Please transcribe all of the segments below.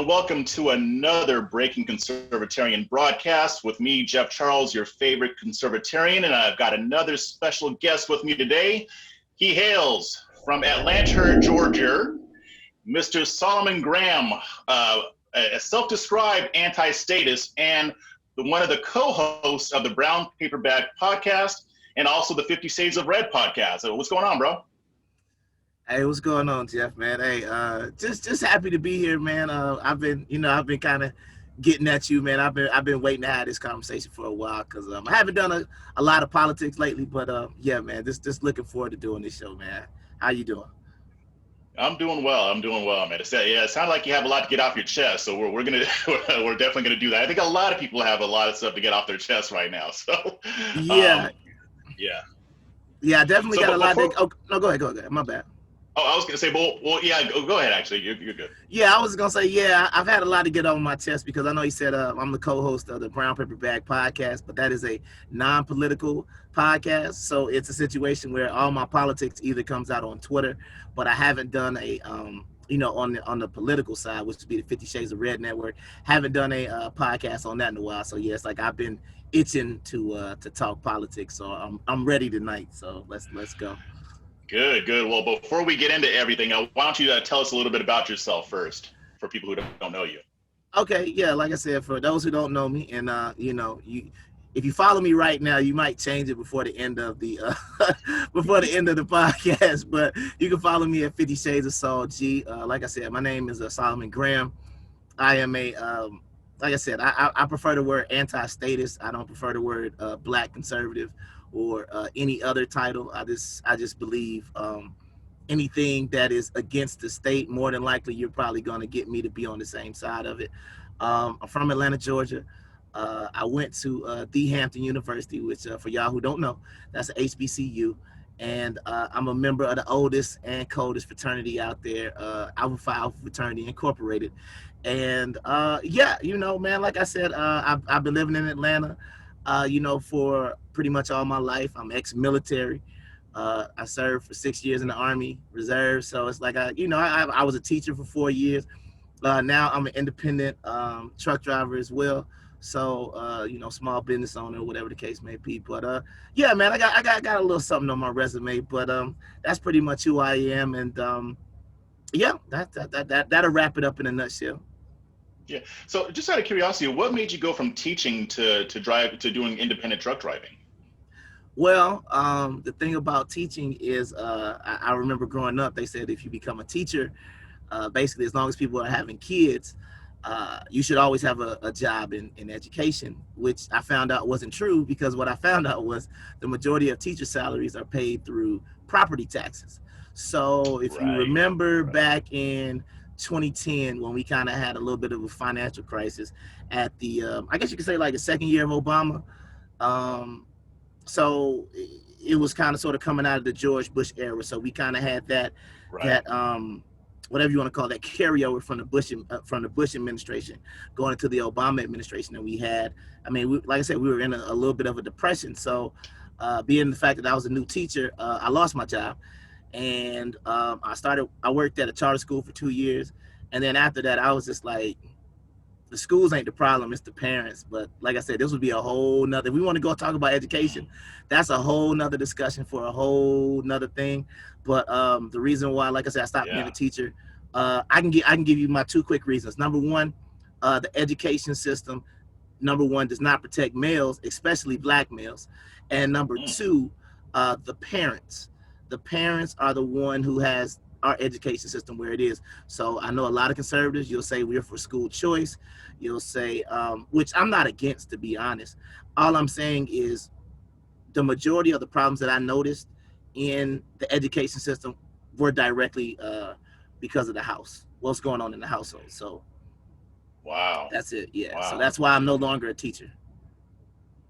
and welcome to another Breaking Conservatarian broadcast with me, Jeff Charles, your favorite conservatarian, and I've got another special guest with me today. He hails from Atlanta, Georgia, Mr. Solomon Graham, a self-described anti-statist and one of the co-hosts of the Brown Paperback podcast and also the 50 Shades of Red podcast. So what's going on, bro? Hey, what's going on, Jeff, man? Hey, just happy to be here, man. I've been kind of getting at you, man. I've been waiting to have this conversation for a while because I haven't done a lot of politics lately, but yeah, man, just looking forward to doing this show, man. How you doing? I'm doing well, man. It sounds like you have a lot to get off your chest, so we're definitely gonna do that. I think a lot of people have a lot of stuff to get off their chest right now. So yeah, I definitely got a lot. Oh no, go ahead. My bad. Oh, I was gonna say, well, yeah, go ahead. Actually, you're good. Yeah, I was gonna say, yeah, I've had a lot to get on my chest because I know you said I'm the co-host of the Brown Paperback podcast, but that is a non-political podcast, so it's a situation where all my politics either comes out on Twitter, but I haven't done a on the political side, which would be the 50 Shades of Red network. Haven't done a podcast on that in a while, so yeah, it's like I've been itching to talk politics, so I'm ready tonight. So let's go. Good. Well, before we get into everything, why don't you tell us a little bit about yourself first, for people who don't know you? Okay, yeah, like I said, for those who don't know me, and if you follow me right now, you might change it before the end of the podcast. But you can follow me at 50 Shades of Saul G. Like I said, my name is Solomon Graham. I am like I said, I prefer the word anti-statist. I don't prefer the word black conservative or any other title. I just believe anything that is against the state, more than likely you're probably going to get me to be on the same side of it. I'm from Atlanta, Georgia. I went to the Hampton University, which for y'all who don't know, that's an HBCU, and I'm a member of the oldest and coldest fraternity out there, Alpha Phi Alpha Fraternity Incorporated. And yeah, man, like I said, I've been living in Atlanta for pretty much all my life. I'm ex-military. I served for 6 years in the Army Reserve. So it's like, I was a teacher for 4 years. Now I'm an independent truck driver as well. So, small business owner, whatever the case may be. But yeah, man, I got a little something on my resume, but that's pretty much who I am. And yeah, that'll wrap it up in a nutshell. Yeah. So just out of curiosity, what made you go from teaching to doing independent truck driving? Well, the thing about teaching is I remember growing up, they said if you become a teacher, basically as long as people are having kids, you should always have a job in education, which I found out wasn't true, because what I found out was the majority of teacher salaries are paid through property taxes. So if you remember back in 2010, when we kind of had a little bit of a financial crisis at the I guess you could say like the second year of Obama, so it was kind of sort of coming out of the George Bush era, so we kind of had that whatever you want to call that carryover from the Bush administration going into the Obama administration. And we had, like I said, we were in a little bit of a depression. So being the fact that I was a new teacher, I lost my job. And I worked at a charter school for 2 years. And then after that, I was just like, the schools ain't the problem, it's the parents. But like I said, this would be a whole nother, if we want to go talk about education, that's a whole nother discussion for a whole nother thing. But the reason why, like I said, I stopped being a teacher, I can give you my two quick reasons. Number one, the education system, does not protect males, especially black males. And number two, the parents. The parents are the one who has our education system where it is. So I know a lot of conservatives, you'll say we're for school choice. You'll say, which I'm not against, to be honest. All I'm saying is the majority of the problems that I noticed in the education system were directly because of the house, what's going on in the household. So wow, that's it. Yeah. Wow. So that's why I'm no longer a teacher.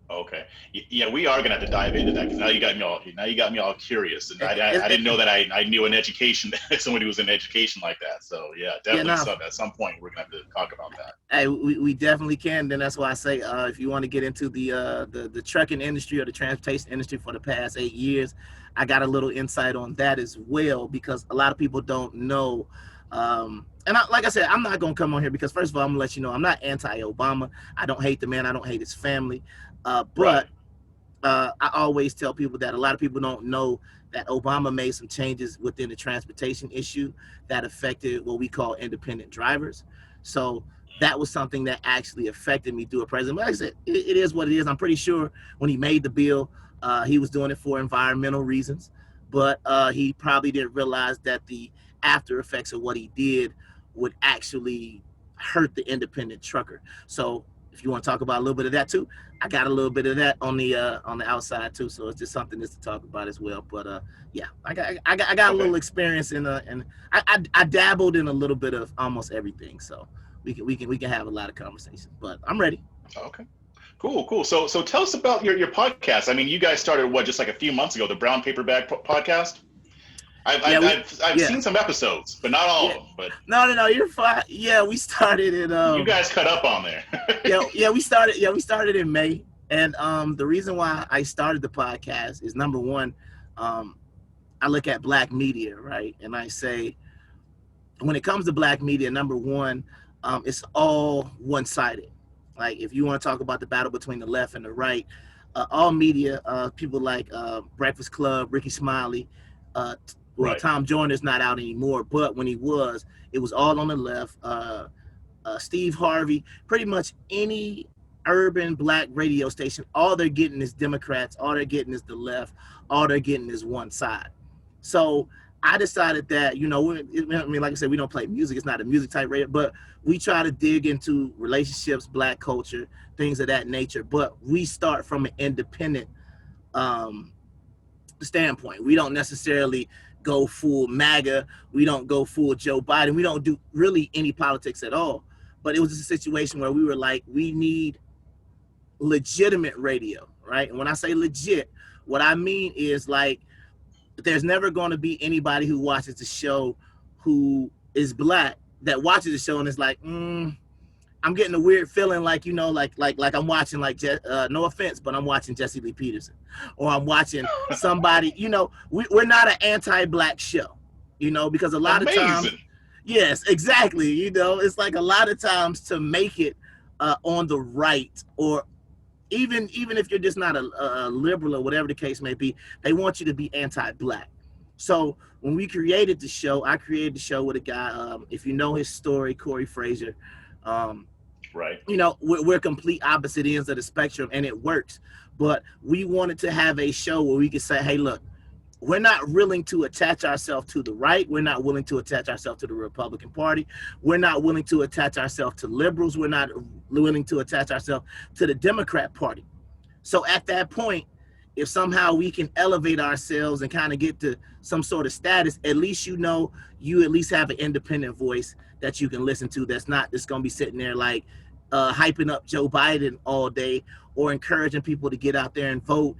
Okay. Yeah, we are gonna have to dive into that, because now you got me all curious, and I didn't know that I knew an education somebody who was in education like that. So yeah, definitely at some point we're gonna have to talk about that. Hey, we definitely can. Then that's why I say if you want to get into the trucking industry or the transportation industry for the past 8 years, I got a little insight on that as well, because a lot of people don't know and like I said, I'm not gonna come on here because first of all, I'm gonna let you know I'm not anti-Obama. I don't hate the man. I don't hate his family. But I always tell people that a lot of people don't know that Obama made some changes within the transportation issue that affected what we call independent drivers. So that was something that actually affected me through a president. But like I said, it is what it is. I'm pretty sure when he made the bill, he was doing it for environmental reasons, but he probably didn't realize that the after effects of what he did would actually hurt the independent trucker. So if you want to talk about a little bit of that too, I got a little bit of that on the outside too. So it's just something just to talk about as well. But yeah, I got a little experience in and I dabbled in a little bit of almost everything. So we can have a lot of conversations. But I'm ready. Okay. Cool. So tell us about your podcast. I mean, you guys started just like a few months ago, the Brown Paper Bag podcast. I've seen some episodes, but not all of them. But no, you're fine. Yeah, we started in. You guys cut up on there. we started in May, and the reason why I started the podcast is number one, I look at black media, right, and I say, when it comes to black media, number one, it's all one-sided. Like if you want to talk about the battle between the left and the right, all media, people like Breakfast Club, Ricky Smiley. Tom Joyner's not out anymore, but when he was, it was all on the left. Steve Harvey, pretty much any urban black radio station, all they're getting is Democrats, all they're getting is the left, all they're getting is one side. So I decided that, like I said, we don't play music. It's not a music type radio, but we try to dig into relationships, black culture, things of that nature. But we start from an independent standpoint. We don't necessarily go full MAGA. We don't go full Joe Biden. We don't do really any politics at all. But it was just a situation where we were like, we need legitimate radio, right? And when I say legit, what I mean is like, there's never going to be anybody who watches the show who is black that watches the show and is like, I'm getting a weird feeling like, like I'm watching no offense, but I'm watching Jesse Lee Peterson, or I'm watching somebody, we're not an anti-black show, because a lot of times, yes, exactly. It's like a lot of times to make it on the right, or even if you're just not a liberal or whatever the case may be, they want you to be anti-black. So when we created the show, I created the show with a guy, if you know his story, Corey Frazier, right. We're complete opposite ends of the spectrum, and it works. But we wanted to have a show where we could say, hey, look, we're not willing to attach ourselves to the right. We're not willing to attach ourselves to the Republican Party. We're not willing to attach ourselves to liberals. We're not willing to attach ourselves to the Democrat Party. So at that point, if somehow we can elevate ourselves and kind of get to some sort of status, at least you at least have an independent voice that you can listen to, that's not just going to be sitting there like hyping up Joe Biden all day, or encouraging people to get out there and vote,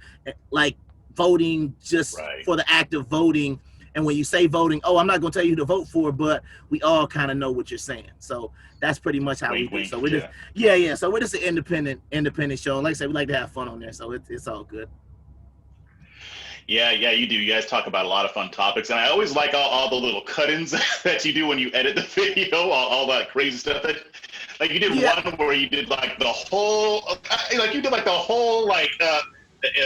like voting just for the act of voting. And when you say voting, I'm not going to tell you who to vote for, but we all kind of know what you're saying. So that's pretty much how we do. So we're just, so we're just an independent show. And like I said, we like to have fun on there. So it's all good. Yeah, you do. You guys talk about a lot of fun topics, and I always like all the little cut-ins that you do when you edit the video, all that crazy stuff. Like you did one where you did like the whole,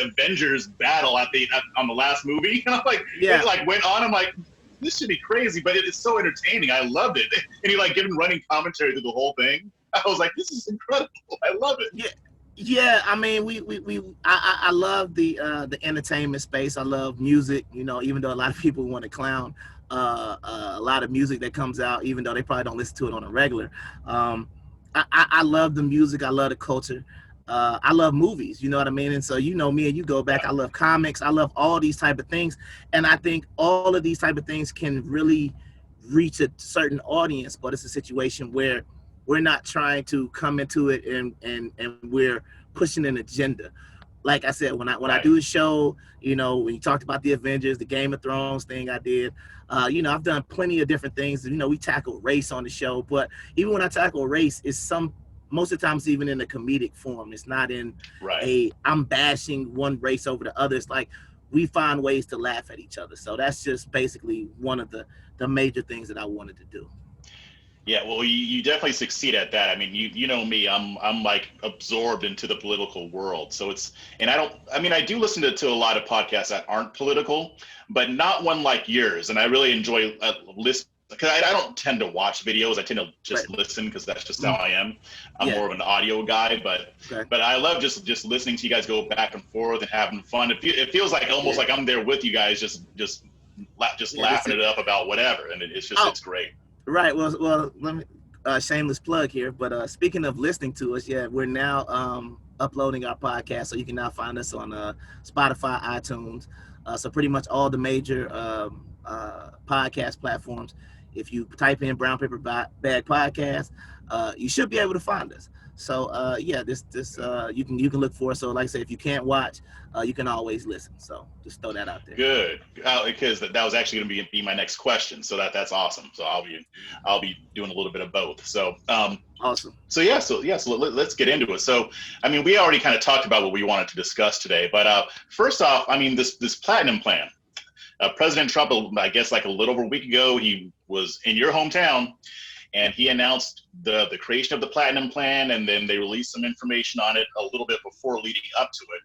Avengers battle on the last movie, and I'm like, it went on. I'm like, this should be crazy, but it's so entertaining. I loved it, and you giving running commentary through the whole thing. I was like, this is incredible. I love it. Yeah, I mean, I love the entertainment space. I love music, even though a lot of people want to clown a lot of music that comes out, even though they probably don't listen to it on a regular. I love the music. I love the culture. I love movies, you know what I mean? And so, me and you go back, I love comics. I love all these type of things. And I think all of these type of things can really reach a certain audience, but it's a situation where we're not trying to come into it and we're pushing an agenda. Like I said, when I do a show, when you talked about the Avengers, the Game of Thrones thing I did, I've done plenty of different things. We tackle race on the show, but even when I tackle race, it's most of the times even in a comedic form. It's not in I'm bashing one race over the other. It's like we find ways to laugh at each other. So that's just basically one of the major things that I wanted to do. Yeah, well, you definitely succeed at that. I mean, you know me, I'm like absorbed into the political world. So it's, and I mean, I do listen to a lot of podcasts that aren't political, but not one like yours. And I really enjoy listening because I don't tend to watch videos. I tend to Right. just listen because that's just how I am. I'm Yeah. more of an audio guy, Okay. but I love just listening to you guys go back and forth and having fun. It feels like almost Yeah. like I'm there with you guys, just Yeah. This laughing is, it up about whatever, and it's just oh, it's great. right. Well, let me shameless plug here. But speaking of listening to us, yeah, we're now uploading our podcast, so you can now find us on Spotify, iTunes, so pretty much all the major podcast platforms. If you type in Brown Paper Bag Podcast, you should be able to find us. So yeah, this you can look for. So like I said, if you can't watch, you can always listen. So just throw that out there. Good, because that was actually going to be my next question. So that's awesome. So I'll be doing a little bit of both. So Awesome. So let's get into it. So I mean, we already kind of talked about what we wanted to discuss today, but first off, I mean this platinum plan. President Trump, I guess like a little over a week ago, he was in your hometown, and he announced the creation of the platinum plan, and then they released some information on it a little bit before leading up to it.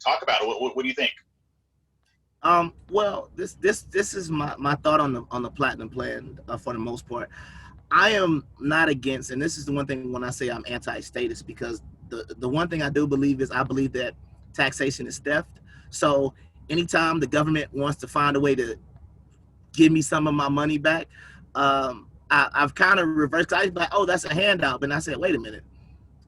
Talk about it. What do you think? Well, this is my thought on the platinum plan for the most part. I am not against, and this is the one thing when I say I'm anti-status, because the one thing I do believe is I believe that taxation is theft. So anytime the government wants to find a way to give me some of my money back, I've kind of reversed. I was like, oh, that's a handout, and I said, wait a minute.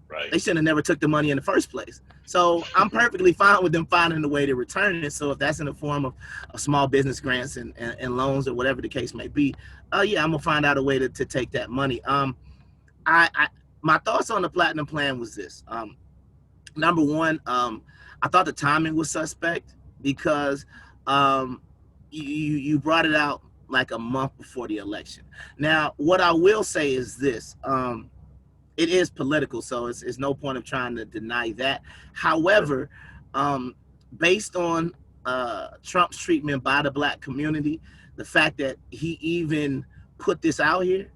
Right. They shouldn't have never took the money in the first place. So I'm perfectly fine with them finding a way to return it. So if that's in the form of small business grants and loans or whatever the case may be, yeah, I'm gonna find out a way to take that money. I my thoughts on the platinum plan was this. Number one, I thought the timing was suspect because you brought it out like a month before the election. Now, what I will say is this. It is political, so it's no point of trying to deny that. However, based on Trump's treatment by the Black community, the fact that he even put this out here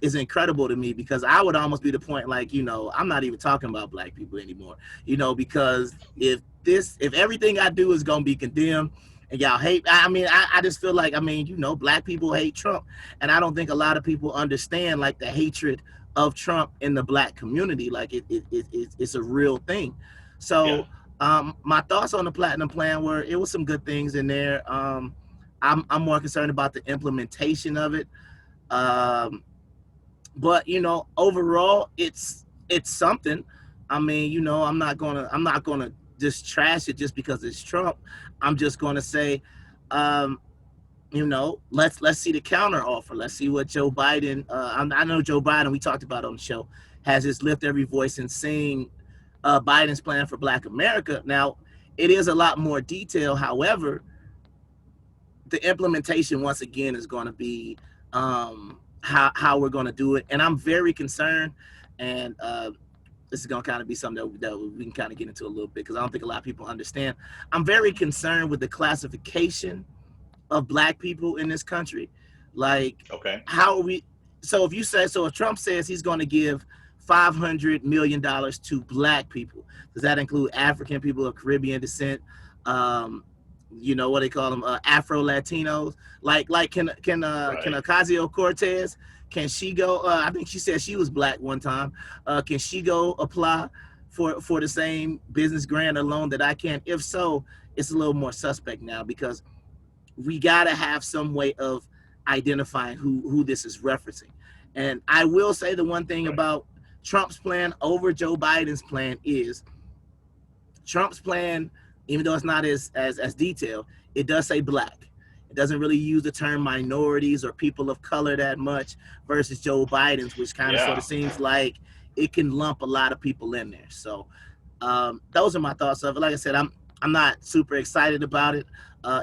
is incredible to me, because I would almost be the point, like, I'm not even talking about Black people anymore, because if everything I do is gonna be condemned and y'all hate, I just feel like, Black people hate Trump, and I don't think a lot of people understand like the hatred of Trump in the Black community. Like it's a real thing. So my thoughts on the platinum plan were, it was some good things in there. I'm more concerned about the implementation of it. But overall, it's something. I'm not gonna just trash it just because it's Trump. I'm just gonna say, let's see the counter offer. Let's see what Joe Biden. I know Joe Biden, we talked about on the show, has his lift every voice and sing Biden's plan for Black America. Now, it is a lot more detail. However, the implementation once again is going to be how we're going to do it, and I'm very concerned. And this is going to kind of be something that we can kind of get into a little bit, because I don't think a lot of people understand. I'm very concerned with the classification of Black people in this country. Like, how are we? So if Trump says he's going to give $500 million to Black people, does that include African people of Caribbean descent? What they call them, Afro Latinos. Like can Ocasio-Cortez, can she go? I think she said she was Black one time. Can she go apply for the same business grant or loan that I can? If so, it's a little more suspect now, because we got to have some way of identifying who this is referencing. And I will say the one thing about Trump's plan over Joe Biden's plan is Trump's plan, even though it's not as detailed, it does say Black. It doesn't really use the term minorities or people of color that much, versus Joe Biden's, which kind of sort of seems like it can lump a lot of people in there. So those are my thoughts of it. Like I said, I'm not super excited about it.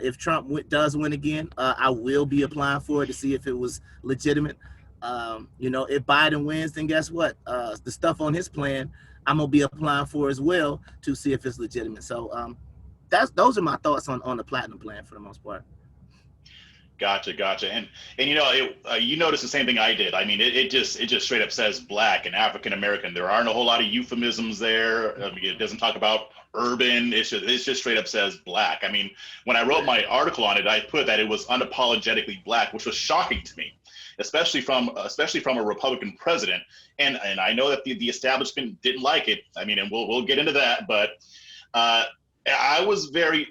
If Trump does win again, I will be applying for it to see if it was legitimate. If Biden wins, then guess what? The stuff on his plan, I'm gonna be applying for as well to see if it's legitimate. So those are my thoughts on the platinum plan for the most part. Gotcha. And you know, you notice the same thing I did. I mean, it just straight up says black and African American. There aren't a whole lot of euphemisms there. I mean, it doesn't talk about urban. It's just straight up says black. I mean, when I wrote my article on it, I put that it was unapologetically black, which was shocking to me, especially from a Republican president. And I know that the establishment didn't like it. I mean, and we'll get into that, but I was very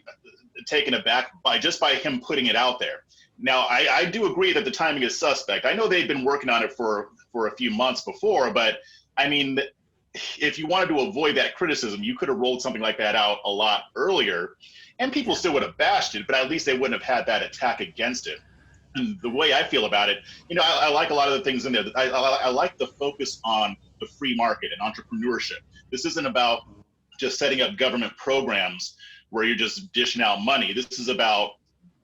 taken aback by him putting it out there. Now, I do agree that the timing is suspect. I know they've been working on it for a few months before, but I mean, if you wanted to avoid that criticism, you could have rolled something like that out a lot earlier, and people still would have bashed it, but at least they wouldn't have had that attack against it. And the way I feel about it, you know, I like a lot of the things in there. I like the focus on the free market and entrepreneurship. This isn't about just setting up government programs where you're just dishing out money. This is about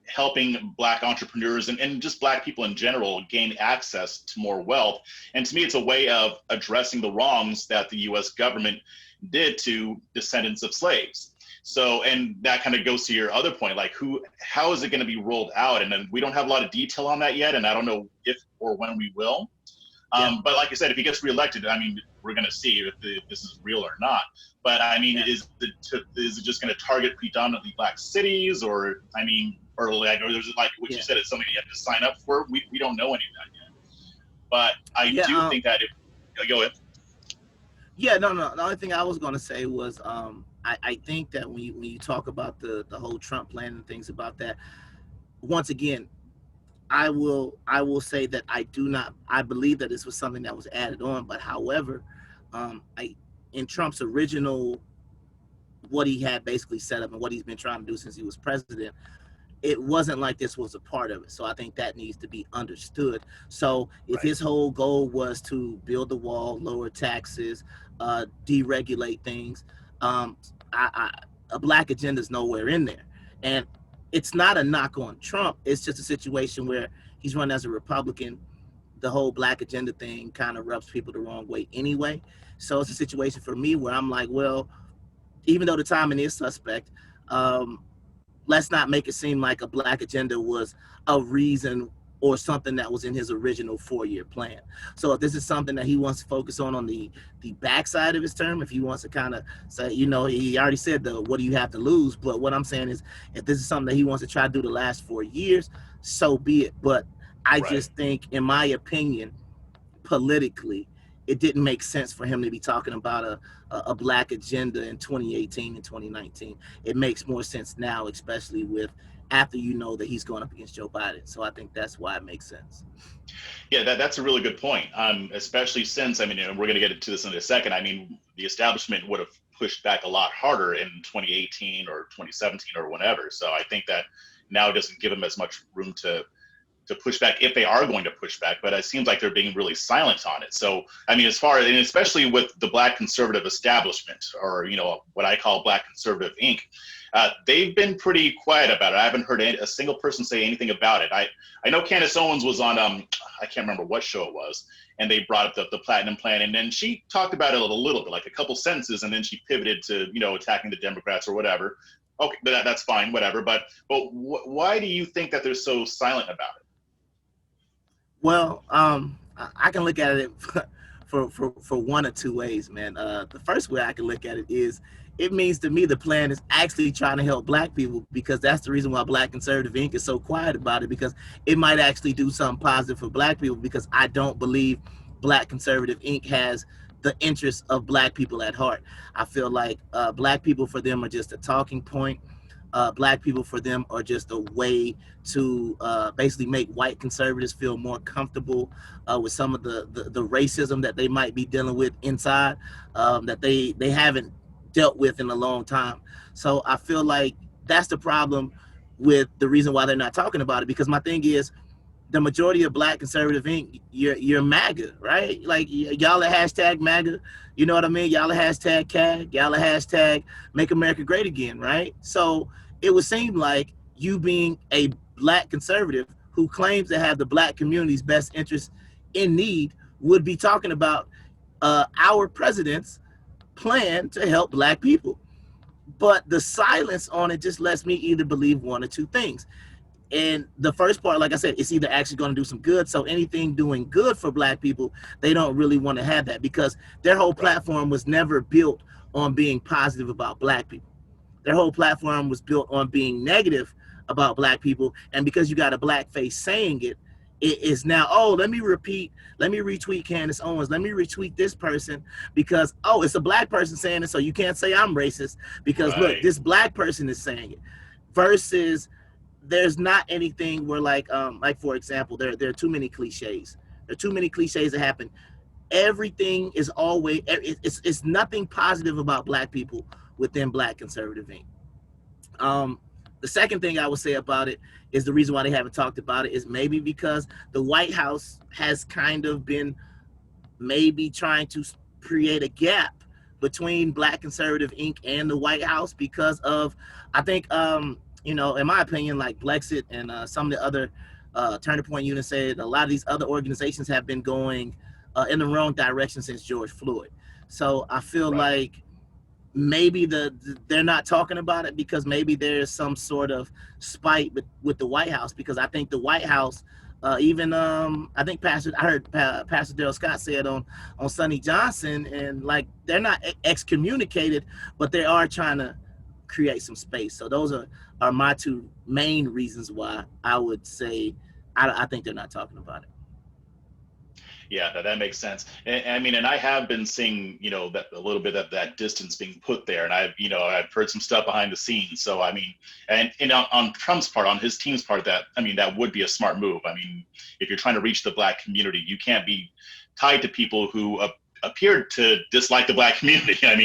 helping Black entrepreneurs and just Black people in general gain access to more wealth. And to me, it's a way of addressing the wrongs that the US government did to descendants of slaves. So, and that kind of goes to your other point, like how is it going to be rolled out? And then we don't have a lot of detail on that yet. And I don't know if or when we will. But like I said, if he gets reelected, I mean, we're going to see if this is real or not. But I mean, is it just going to target predominantly Black cities, or I mean, or there's like what you said, it's something you have to sign up for. We don't know any of that yet. But I do think that go ahead. Yeah, no. The only thing I was going to say was I think that when you talk about the whole Trump plan and things about that, once again, I will say that I believe that this was something that was added on, but however, in Trump's original, what he had basically set up and what he's been trying to do since he was president, it wasn't like this was a part of it. So I think that needs to be understood. So if his whole goal was to build the wall, lower taxes, deregulate things, a Black agenda is nowhere in there. And it's not a knock on Trump. It's just a situation where he's run as a Republican. The whole Black agenda thing kind of rubs people the wrong way anyway. So it's a situation for me where I'm like, well, even though the timing is suspect, let's not make it seem like a Black agenda was a reason or something that was in his original 4-year plan. So if this is something that he wants to focus on the backside of his term, if he wants to kind of say, you know, he already said what do you have to lose? But what I'm saying is, if this is something that he wants to try to do the last 4 years, so be it. But I just think, in my opinion, politically, it didn't make sense for him to be talking about a Black agenda in 2018 and 2019. It makes more sense now, especially after you know that he's going up against Joe Biden. So I think that's why it makes sense. Yeah, that's a really good point. Especially since, I mean, and we're going to get into this in a second. I mean, the establishment would have pushed back a lot harder in 2018 or 2017 or whenever. So I think that now doesn't give them as much room to push back, if they are going to push back, but it seems like they're being really silent on it. So, I mean, and especially with the Black conservative establishment, or, you know, what I call Black Conservative Inc., they've been pretty quiet about it. I haven't heard a single person say anything about it. I know Candace Owens was on, I can't remember what show it was, and they brought up the Platinum Plan, and then she talked about it a little bit, like a couple sentences, and then she pivoted to, you know, attacking the Democrats or whatever. Okay, that's fine, whatever. But why do you think that they're so silent about it? Well, I can look at it for one or two ways, man. The first way I can look at it is, it means to me the plan is actually trying to help Black people, because that's the reason why Black Conservative Inc. is so quiet about it, because it might actually do something positive for Black people, because I don't believe Black Conservative Inc. has the interests of Black people at heart. I feel like Black people, for them, are just a talking point. Black people, for them, are just a way to basically make white conservatives feel more comfortable with some of the racism that they might be dealing with inside, that they haven't dealt with in a long time. So I feel like that's the problem with the reason why they're not talking about it, because my thing is, the majority of Black Conservative Inc., you're MAGA, right? Like, y'all are hashtag MAGA, you know what I mean? Y'all are hashtag CAG, y'all are hashtag Make America Great Again, right? So it would seem like you, being a Black conservative who claims to have the Black community's best interests in need, would be talking about our president's plan to help Black people. But the silence on it just lets me either believe one or two things. And the first part, like I said, it's either actually going to do some good. So anything doing good for black people, they don't really want to have that, because their whole platform was never built on being positive about black people. Their whole platform was built on being negative about black people. And because you got a black face saying it, it is now, oh, let me retweet Candace Owens, let me retweet this person, because, oh, it's a black person saying it, so you can't say I'm racist because look, this black person is saying it. Versus there's not anything where, like for example, there are too many cliches. There are too many cliches that happen. Everything is always, it's nothing positive about black people within Black Conservative Inc. The second thing I would say about it is the reason why they haven't talked about it is maybe because the White House has kind of been maybe trying to create a gap between Black Conservative Inc. and the White House, because of, I think, in my opinion, like Blexit and some of the other Turning Point units said, a lot of these other organizations have been going in the wrong direction since George Floyd. So I feel like maybe they're not talking about it because maybe there's some sort of spite with the White House, because I think the White House, even I think I heard Pastor Darrell Scott said on Sonny Johnson, and like they're not excommunicated, but they are trying to create some space. So those are my two main reasons why I would say I think they're not talking about it. Yeah, that makes sense. And I mean, and I have been seeing, that a little bit of that distance being put there, and I've heard some stuff behind the scenes. So I mean, and on Trump's part, on his team's part, that would be a smart move. I mean, if you're trying to reach the black community, you can't be tied to people who appeared to dislike the black community. I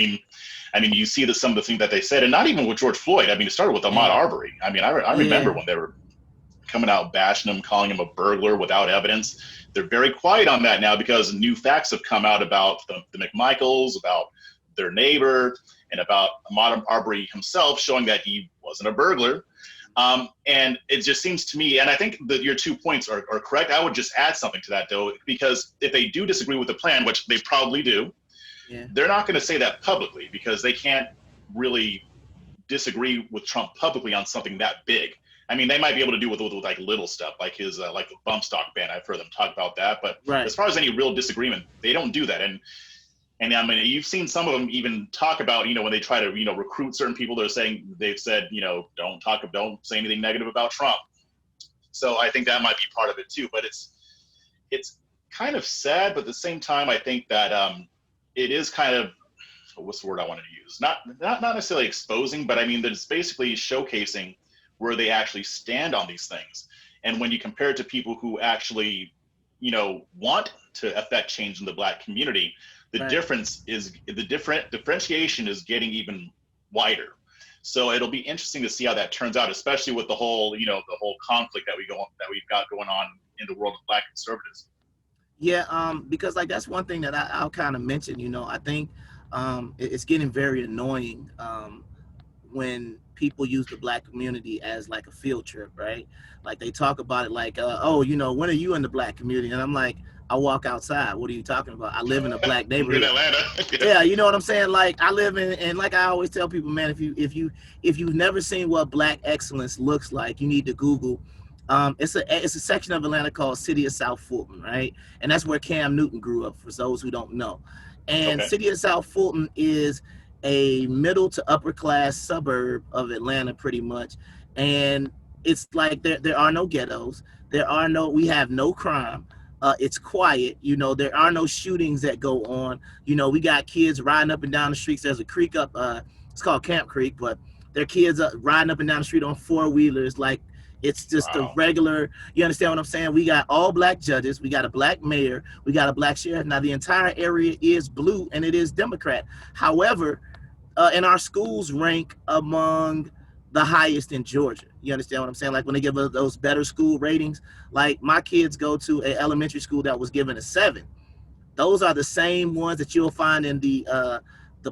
mean, you see some of the things that they said, and not even with George Floyd. I mean, it started with Ahmaud Arbery. I mean, I remember when they were coming out bashing him, calling him a burglar without evidence. They're very quiet on that now because new facts have come out about the McMichaels, about their neighbor, and about Ahmaud Arbery himself, showing that he wasn't a burglar. And it just seems to me, and I think that your 2 points are correct. I would just add something to that, though, because if they do disagree with the plan, which they probably do, they're not going to say that publicly because they can't really disagree with Trump publicly on something that big. I mean, they might be able to do with like little stuff, like his like the bump stock ban. I've heard them talk about that, but as far as any real disagreement, they don't do that. And I mean, you've seen some of them even talk about, when they try to, recruit certain people. They've said, don't say anything negative about Trump. So I think that might be part of it too. But it's kind of sad, but at the same time, I think that it is kind of, what's the word I wanted to use? Not necessarily exposing, but I mean, that it's basically showcasing where they actually stand on these things. And when you compare it to people who actually, want to affect change in the black community, the difference is differentiation is getting even wider. So it'll be interesting to see how that turns out, especially with the whole, the whole conflict that we've got going on in the world of black conservatives. Yeah, because like that's one thing that I'll kind of mention. I think it's getting very annoying when people use the black community as like a field trip, right? Like they talk about it like, when are you in the black community? And I'm like, I walk outside. What are you talking about? I live in a black neighborhood. In Atlanta. Yeah, you know what I'm saying? Like I live in, and like I always tell people, man, if you've never seen what black excellence looks like, you need to Google. It's a section of Atlanta called City of South Fulton, right? And that's where Cam Newton grew up, for those who don't know. And City of South Fulton is a middle to upper class suburb of Atlanta, pretty much. And it's like there are no ghettos. We have no crime. It's quiet. There are no shootings that go on. We got kids riding up and down the streets. There's a creek up, it's called Camp Creek, but there are kids riding up and down the street on 4-wheelers. Like it's just a regular, you understand what I'm saying? We got all black judges. We got a black mayor. We got a black sheriff. Now the entire area is blue and it is Democrat. However, and our schools rank among the highest in Georgia. You understand what I'm saying? Like when they give us those better school ratings, like my kids go to an elementary school that was given a 7. Those are the same ones that you'll find in the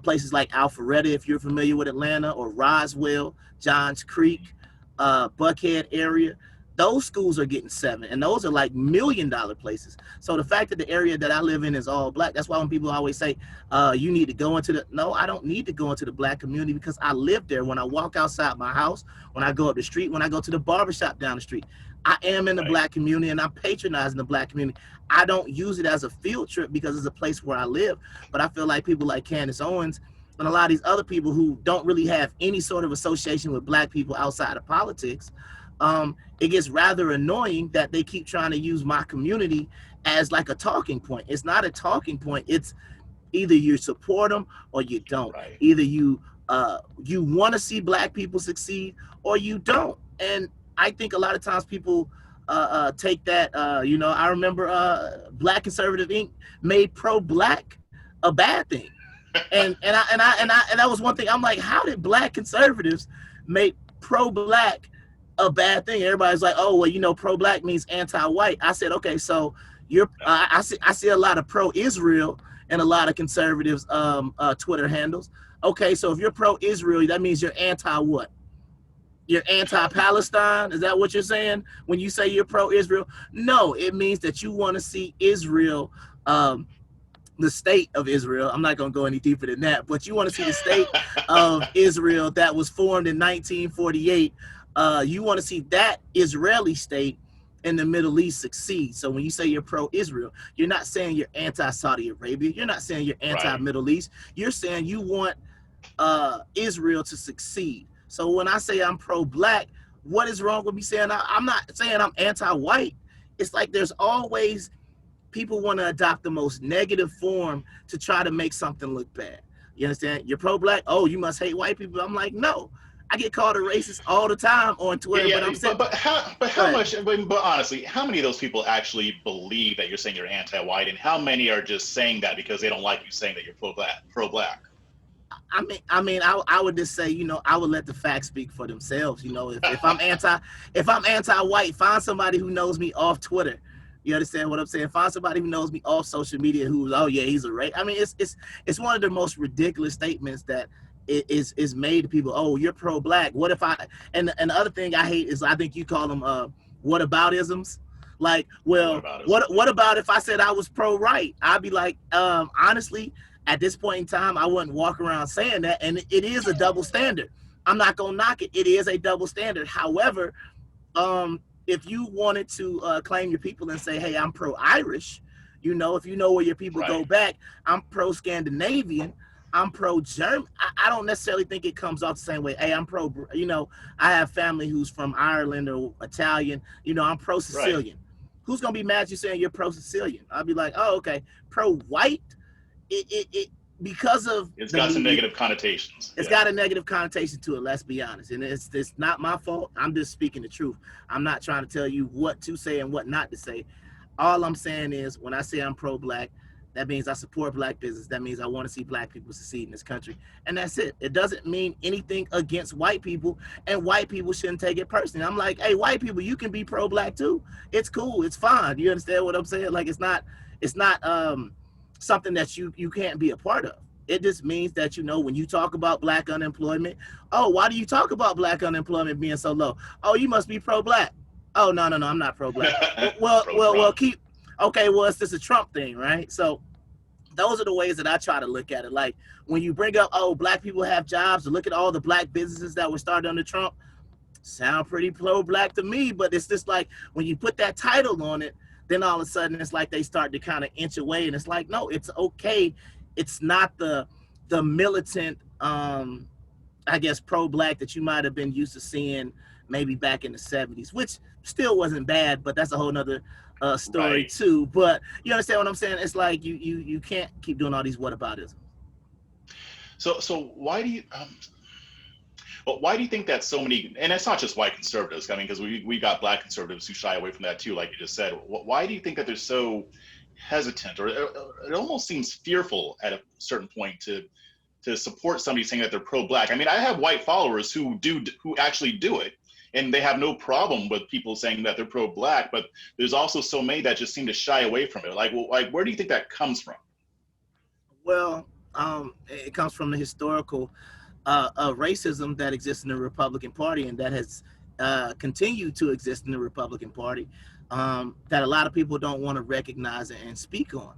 places like Alpharetta, if you're familiar with Atlanta, or Roswell, Johns Creek, Buckhead area. those schools are getting 7, and those are like $1 million places. So the fact that the area that I live in is all black, that's why when people always say, you need to go into the, no, I don't need to go into the black community, because I live there. When I walk outside my house, when I go up the street, when I go to the barbershop down the street, I am in the black community, and I'm patronizing the black community. I don't use it as a field trip because it's a place where I live. But I feel like people like Candace Owens and a lot of these other people who don't really have any sort of association with black people outside of politics, it gets rather annoying that they keep trying to use my community as like a talking point. It's not a talking point. It's either you support them or you don't. Right. Either you want to see black people succeed or you don't. And I think a lot of times people take that. I remember Black Conservative Inc. made pro-black a bad thing, and that was one thing. I'm like, how did black conservatives make pro-black a bad thing? Everybody's like, oh, well, pro-black means anti-white. I said, okay, so you're I see a lot of pro-Israel and a lot of conservatives Twitter handles. Okay, so if you're pro-Israel, that means you're anti-what? You're anti-Palestine? Is that what you're saying when you say you're pro-Israel? No, it means that you want to see Israel, the state of Israel. I'm not going to go any deeper than that, but you want to see the state of Israel that was formed in 1948. You want to see that Israeli state in the Middle East succeed. So when you say you're pro-Israel, you're not saying you're anti-Saudi Arabia. You're not saying you're anti-Middle East. You're saying you want Israel to succeed. So when I say I'm pro-black, what is wrong with me saying I'm not saying I'm anti-white? It's like there's always people want to adopt the most negative form to try to make something look bad. You understand? You're pro-black. Oh, you must hate white people. I'm like, no. I get called a racist all the time on Twitter. Yeah, but I'm saying, but how much? But honestly, how many of those people actually believe that you're saying you're anti-white, and how many are just saying that because they don't like you saying that you're pro-black? I would just say, I would let the facts speak for themselves. If I'm anti-white, find somebody who knows me off Twitter. You understand what I'm saying? Find somebody who knows me off social media who's, oh yeah, he's a racist. I mean, it's one of the most ridiculous statements that is made to people. Oh, you're pro-black. What if and the other thing I hate is I think you call them whataboutisms. Like, well, what about if I said I was pro-right? I'd be like, honestly, at this point in time, I wouldn't walk around saying that, and it is a double standard. I'm not gonna knock it. It is a double standard. However, if you wanted to claim your people and say, hey, I'm pro-Irish, if you know where your people go back, I'm pro-Scandinavian, I'm pro-German. I don't necessarily think it comes off the same way. Hey, I'm pro, I have family who's from Ireland or Italian, I'm pro-Sicilian. Right. Who's gonna be mad at you saying you're pro-Sicilian? I'll be like, oh, okay. Pro-white, it because of it's got some negative connotations. It's got a negative connotation to it, let's be honest. And it's not my fault. I'm just speaking the truth. I'm not trying to tell you what to say and what not to say. All I'm saying is when I say I'm pro-black, that means I support black business. That means I want to see black people succeed in this country. And that's it. It doesn't mean anything against white people, and white people shouldn't take it personally. I'm like, hey, white people, you can be pro-black too. It's cool. It's fine. You understand what I'm saying? Like, it's not something that you can't be a part of. It just means that, when you talk about black unemployment, oh, why do you talk about black unemployment being so low? Oh, you must be pro-black. Oh, no, I'm not pro-black. well, it's just a Trump thing, right? So those are the ways that I try to look at it. Like when you bring up, oh, black people have jobs, look at all the black businesses that were started under Trump, sound pretty pro-black to me, but it's just like when you put that title on it, then all of a sudden it's like they start to kind of inch away, and it's like, no, it's okay. It's not the militant, I guess, pro-black that you might have been used to seeing maybe back in the 70s, which still wasn't bad, but that's a whole nother story too. But you understand what I'm saying? It's like you can't keep doing all these whataboutisms. So why do you why do you think that so many, and it's not just white conservatives, I mean, because we got black conservatives who shy away from that too, like you just said. Why do you think that they're so hesitant, or it almost seems fearful at a certain point to support somebody saying that they're pro-black? I mean, I have white followers who actually do it, and they have no problem with people saying that they're pro-black, but there's also so many that just seem to shy away from it. Like where do you think that comes from? Well, it comes from the historical racism that exists in the Republican Party, and that has continue to exist in the Republican Party that a lot of people don't want to recognize and speak on.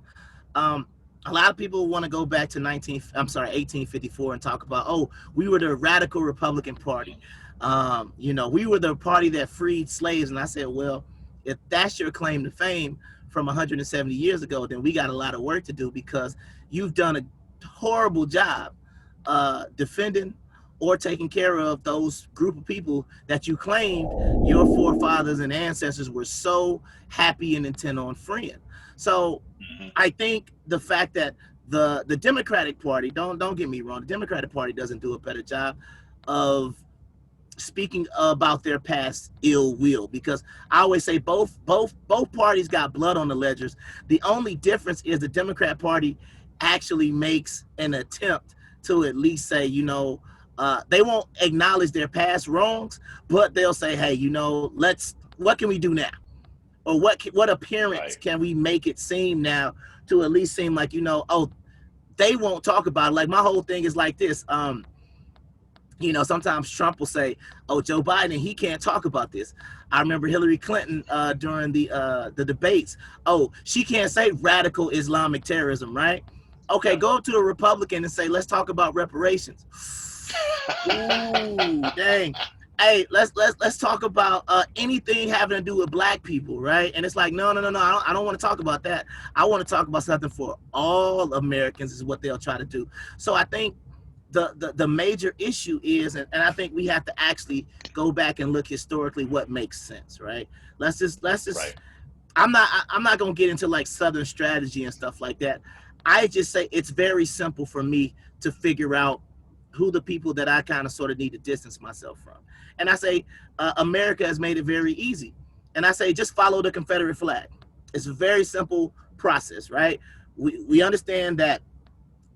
A lot of people want to go back to 1854 and talk about, oh, we were the radical Republican Party. We were the party that freed slaves. And I said, well, if that's your claim to fame from 170 years ago, then we got a lot of work to do, because you've done a horrible job defending or taking care of those group of people that you claimed your forefathers and ancestors were so happy and intent on freeing. So I think the fact that the Democratic Party, don't get me wrong, the Democratic Party doesn't do a better job of speaking about their past ill will, because I always say both parties got blood on the ledgers. The only difference is the Democrat Party actually makes an attempt to at least say, they won't acknowledge their past wrongs, but they'll say, hey, what can we do now? Or what appearance can we make it seem now to at least seem like, oh, they won't talk about it. Like, my whole thing is like this. Sometimes Trump will say, oh, Joe Biden, he can't talk about this. I remember Hillary Clinton during the debates. Oh, she can't say radical Islamic terrorism, right? Okay, go up to a Republican and say, let's talk about reparations. Ooh, dang. Hey, let's talk about anything having to do with black people, right? And it's like, no, I don't want to talk about that. I want to talk about something for all Americans is what they'll try to do. So I think the major issue is, and I think we have to actually go back and look historically what makes sense, right? Let's just. Right. I'm not gonna get into like Southern strategy and stuff like that. I just say it's very simple for me to figure out who the people that I kind of sort of need to distance myself from. And I say America has made it very easy. And I say just follow the Confederate flag. It's a very simple process, right? We understand that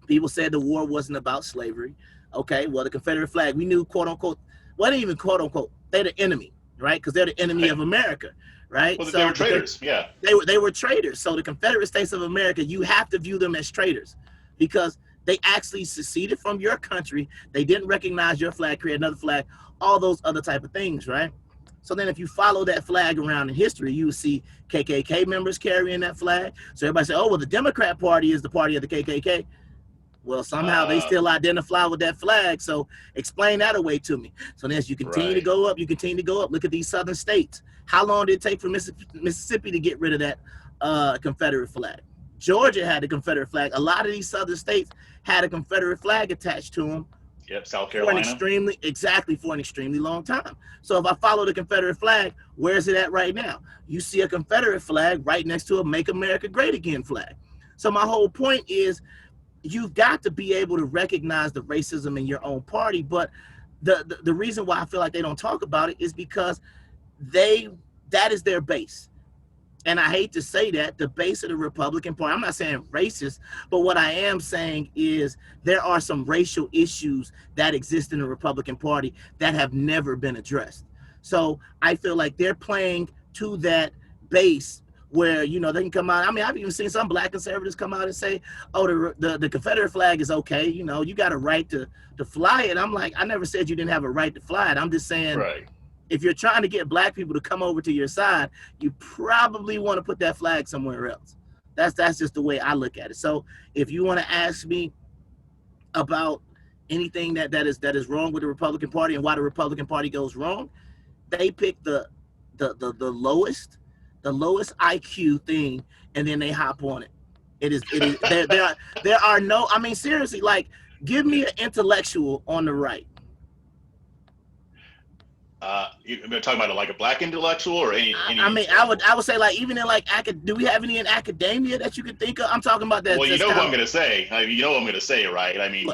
people said the war wasn't about slavery. Okay, well, the Confederate flag, we knew, quote unquote, wasn't even quote unquote, they're the enemy, right? Because they're the enemy of America, right? Well, so they were traitors, yeah. They were traitors. So the Confederate States of America, you have to view them as traitors, because they actually seceded from your country. They didn't recognize your flag, create another flag, all those other type of things, right? So then if you follow that flag around in history, you will see KKK members carrying that flag. So everybody say, oh, well, the Democrat Party is the party of the KKK. Well, somehow they still identify with that flag. So explain that away to me. So then as you continue to go up, Look at these southern states. How long did it take for Mississippi to get rid of that Confederate flag? Georgia had the Confederate flag. A lot of these southern states had a Confederate flag attached to them. Yep, South Carolina. For an extremely long time. So if I follow the Confederate flag, where is it at right now? You see a Confederate flag right next to a Make America Great Again flag. So my whole point is, you've got to be able to recognize the racism in your own party. But the reason why I feel like they don't talk about it is because that is their base. And I hate to say that, the base of the Republican Party, I'm not saying racist, but what I am saying is there are some racial issues that exist in the Republican Party that have never been addressed. So I feel like they're playing to that base where, they can come out. I mean, I've even seen some black conservatives come out and say, oh, the Confederate flag is okay. You got a right to fly it. I'm like, I never said you didn't have a right to fly it. I'm just saying, if you're trying to get black people to come over to your side, you probably want to put that flag somewhere else. That's just the way I look at it. So if you want to ask me about anything that is wrong with the Republican Party and why the Republican Party goes wrong, they pick the lowest IQ thing, and then they hop on it. It is there are no, I mean, seriously, like, give me an intellectual on the right. You're talking about like a black intellectual or any I mean, I would say, like, even in like do we have any in academia that you could think of? I'm talking about that. Well, you know what I'm gonna say. Right? I mean,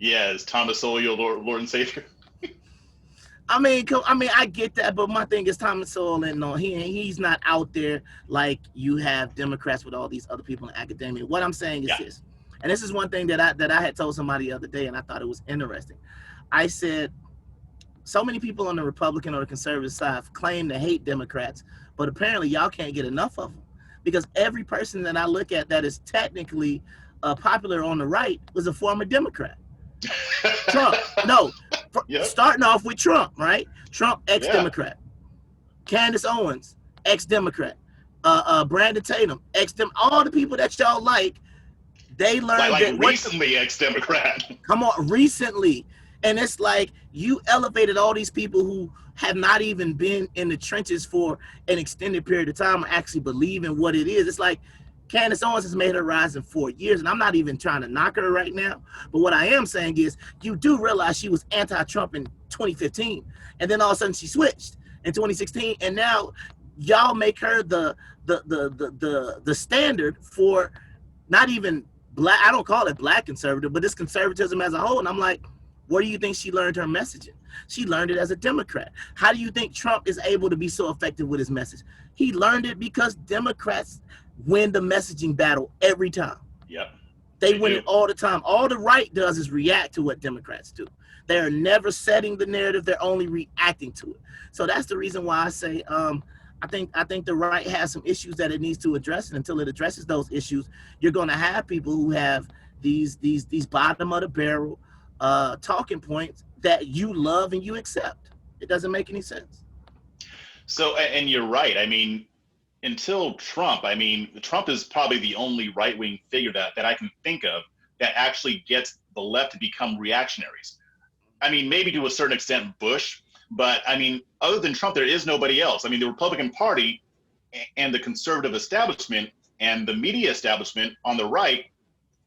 is Thomas Sowell your Lord and Savior? I mean, I get that, but my thing is Thomas Sowell, and no, he's not out there like you have Democrats with all these other people in academia. What I'm saying is this, and this is one thing that I had told somebody the other day, and I thought it was interesting. I said, so many people on the Republican or the conservative side claim to hate Democrats, but apparently y'all can't get enough of them, because every person that I look at that is technically popular on the right was a former Democrat. Trump, no, Starting off with Trump, right? Trump, ex-Democrat. Yeah. Candace Owens, ex-Democrat. Brandon Tatum, all the people that y'all like, they learned like that recently ex-Democrat. Come on, recently. And it's like you elevated all these people who have not even been in the trenches for an extended period of time or actually believe in what it is. It's like Candace Owens has made her rise in 4 years, and I'm not even trying to knock her right now. But what I am saying is you do realize she was anti-Trump in 2015, and then all of a sudden she switched in 2016, and now y'all make her the standard for not even black, I don't call it black conservative, but it's conservatism as a whole. And I'm like, where do you think she learned her messaging? She learned it as a Democrat. How do you think Trump is able to be so effective with his message? He learned it because Democrats win the messaging battle every time. Yep. They win it all the time. All the right does is react to what Democrats do. They're never setting the narrative. They're only reacting to it. So that's the reason why I say, I think the right has some issues that it needs to address, and until it addresses those issues, you're going to have people who have these bottom of the barrel talking points that you love and you accept. It doesn't make any sense. So, and you're right. I mean, until Trump, I mean, Trump is probably the only right-wing figure that I can think of that actually gets the left to become reactionaries. I mean, maybe to a certain extent Bush, but I mean, other than Trump, there is nobody else. I mean, the Republican Party and the conservative establishment and the media establishment on the right,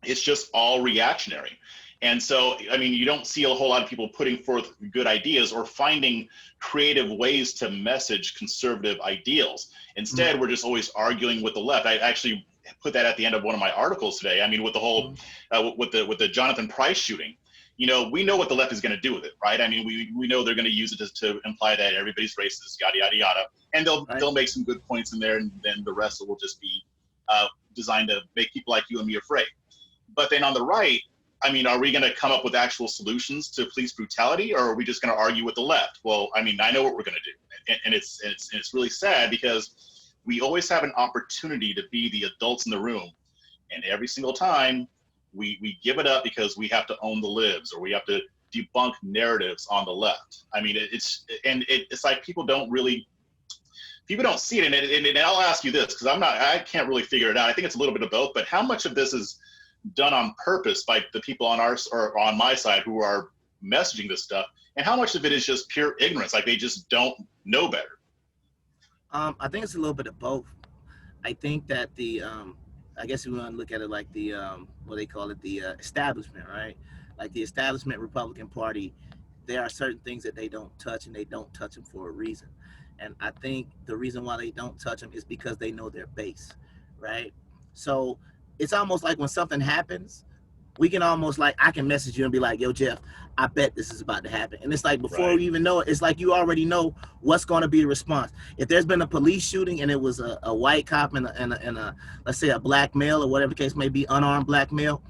it's just all reactionary. And so, I mean, you don't see a whole lot of people putting forth good ideas or finding creative ways to message conservative ideals. Instead, we're just always arguing with the left. I actually put that at the end of one of my articles today. I mean, with the whole, with the Jonathan Price shooting, you know, we know what the left is going to do with it, right? I mean, we know they're going to use it to imply that everybody's racist, yada, yada, yada. And they'll make some good points in there, and then the rest will just be designed to make people like you and me afraid. But then on the right, I mean, are we going to come up with actual solutions to police brutality, or are we just going to argue with the left? Well, I mean, I know what we're going to do. And it's really sad because we always have an opportunity to be the adults in the room. And every single time we give it up because we have to own the libs, or we have to debunk narratives on the left. I mean, it's like people don't see it. And I'll ask you this, because I can't really figure it out. I think it's a little bit of both, but how much of this is done on purpose by the people on on my side who are messaging this stuff, and how much of it is just pure ignorance, like they just don't know better? I think it's a little bit of both. I think that I guess we want to look at it like the what they call it, the establishment, right? Like the establishment Republican Party, there are certain things that they don't touch, and they don't touch them for a reason. And I think the reason why they don't touch them is because they know their base, right? So it's almost like when something happens, we can almost like, I can message you and be like, yo, Jeff, I bet this is about to happen. And it's like, before we even know it, it's like you already know what's going to be a response. If there's been a police shooting and it was a white cop and a let's say a black male, or whatever the case may be, unarmed black male,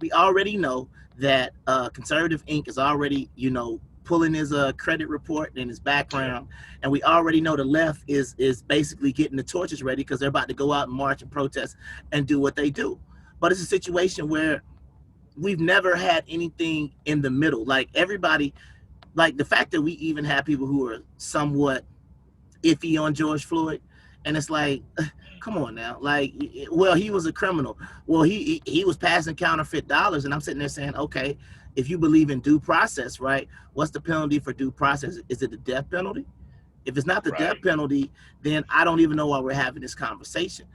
we already know that Conservative Inc. is already, pulling his credit report and his background, and we already know the left is basically getting the torches ready because they're about to go out and march and protest and do what they do. But it's a situation where we've never had anything in the middle. Like everybody, like the fact that we even have people who are somewhat iffy on George Floyd, and it's like, come on now, like, well, he was a criminal. Well, he was passing counterfeit dollars, and I'm sitting there saying, okay, if you believe in due process, right, what's the penalty for due process? Is it the death penalty? If it's not the death penalty, then I don't even know why we're having this conversation.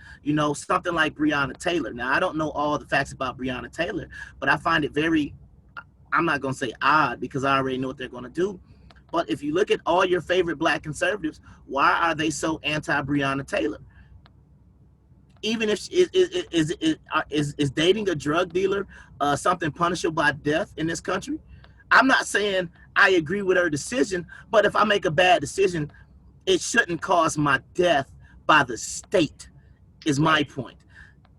Something like Breonna Taylor. Now, I don't know all the facts about Breonna Taylor, but I find it very, I'm not going to say odd, because I already know what they're going to do. But if you look at all your favorite black conservatives, why are they so anti-Breonna Taylor? Even if is dating a drug dealer something punishable by death in this country? I'm not saying I agree with her decision, but if I make a bad decision, it shouldn't cause my death by the state, is my point.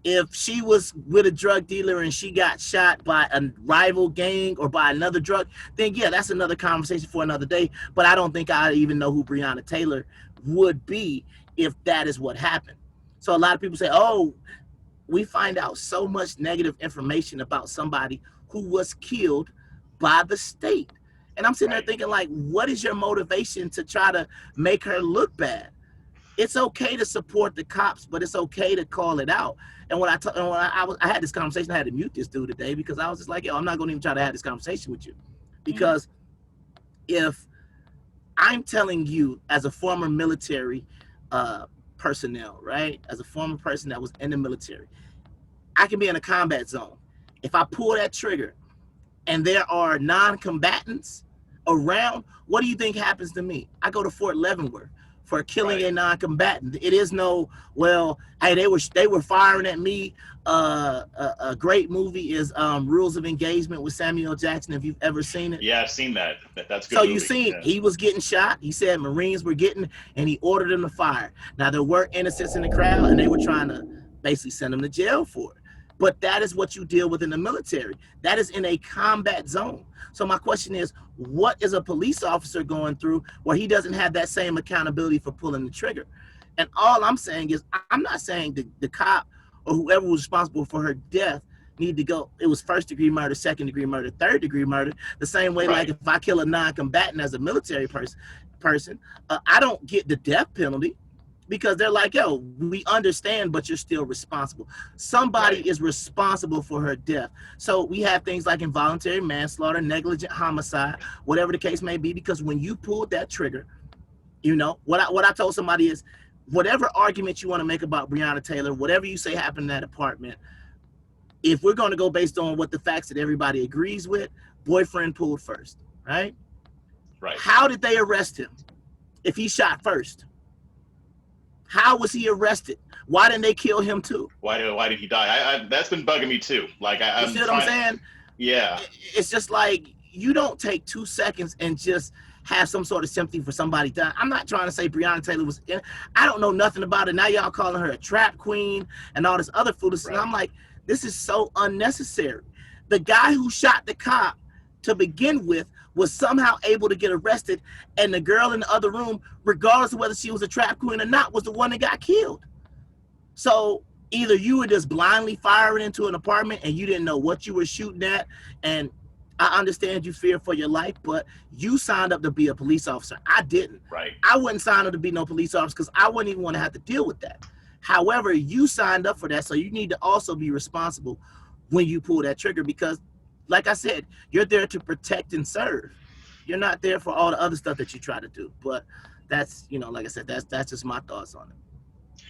If she was with a drug dealer and she got shot by a rival gang or by another drug, then yeah, that's another conversation for another day. But I don't think I even know who Breonna Taylor would be if that is what happened. So a lot of people say, oh, we find out so much negative information about somebody who was killed by the state. And I'm sitting there thinking, like, what is your motivation to try to make her look bad? It's okay to support the cops, but it's okay to call it out. And when I had this conversation, I had to mute this dude today because I was just like, yo, I'm not going to even try to have this conversation with you. Because if I'm telling you as a former military personnel, right? As a former person that was in the military, I can be in a combat zone. If I pull that trigger and there are non-combatants around, what do you think happens to me? I go to Fort Leavenworth for killing a non-combatant. It is no, well, hey, they were firing at me. A great movie is Rules of Engagement with Samuel Jackson, if you've ever seen it. Yeah, I've seen that. That's good. So movie. You seen he was getting shot. He said Marines were getting, and he ordered them to fire. Now there were innocents in the crowd, and they were trying to basically send them to jail for it. But that is what you deal with in the military. That is in a combat zone. So my question is, what is a police officer going through where he doesn't have that same accountability for pulling the trigger? And all I'm saying is, I'm not saying the cop or whoever was responsible for her death need to go. It was 1st-degree murder, 2nd-degree murder, 3rd-degree murder. The same way, like if I kill a non-combatant as a military person, I don't get the death penalty. Because they're like, yo, we understand, but you're still responsible. Somebody is responsible for her death. So we have things like involuntary manslaughter, negligent homicide, whatever the case may be. Because when you pulled that trigger, you know, what I told somebody is, whatever argument you want to make about Breonna Taylor, whatever you say happened in that apartment, if we're going to go based on what the facts that everybody agrees with, boyfriend pulled first, right? Right. How did they arrest him if he shot first? How was he arrested? Why didn't they kill him too? Why did he die? That's been bugging me too. Like you see what I'm saying? Yeah. It's just like, you don't take 2 seconds and just have some sort of sympathy for somebody dying. I'm not trying to say Breonna Taylor was in. I don't know nothing about it. Now y'all calling her a trap queen and all this other foolishness. And I'm like, this is so unnecessary. The guy who shot the cop to begin with was somehow able to get arrested, and the girl in the other room, regardless of whether she was a trap queen or not, was the one that got killed. So either you were just blindly firing into an apartment and you didn't know what you were shooting at, and I understand you fear for your life, but you signed up to be a police officer. I didn't. Right. I wouldn't sign up to be no police officer because I wouldn't even want to have to deal with that. However, you signed up for that, so you need to also be responsible when you pull that trigger, because like I said, you're there to protect and serve. You're not there for all the other stuff that you try to do. But that's, you know, like I said, that's just my thoughts on it.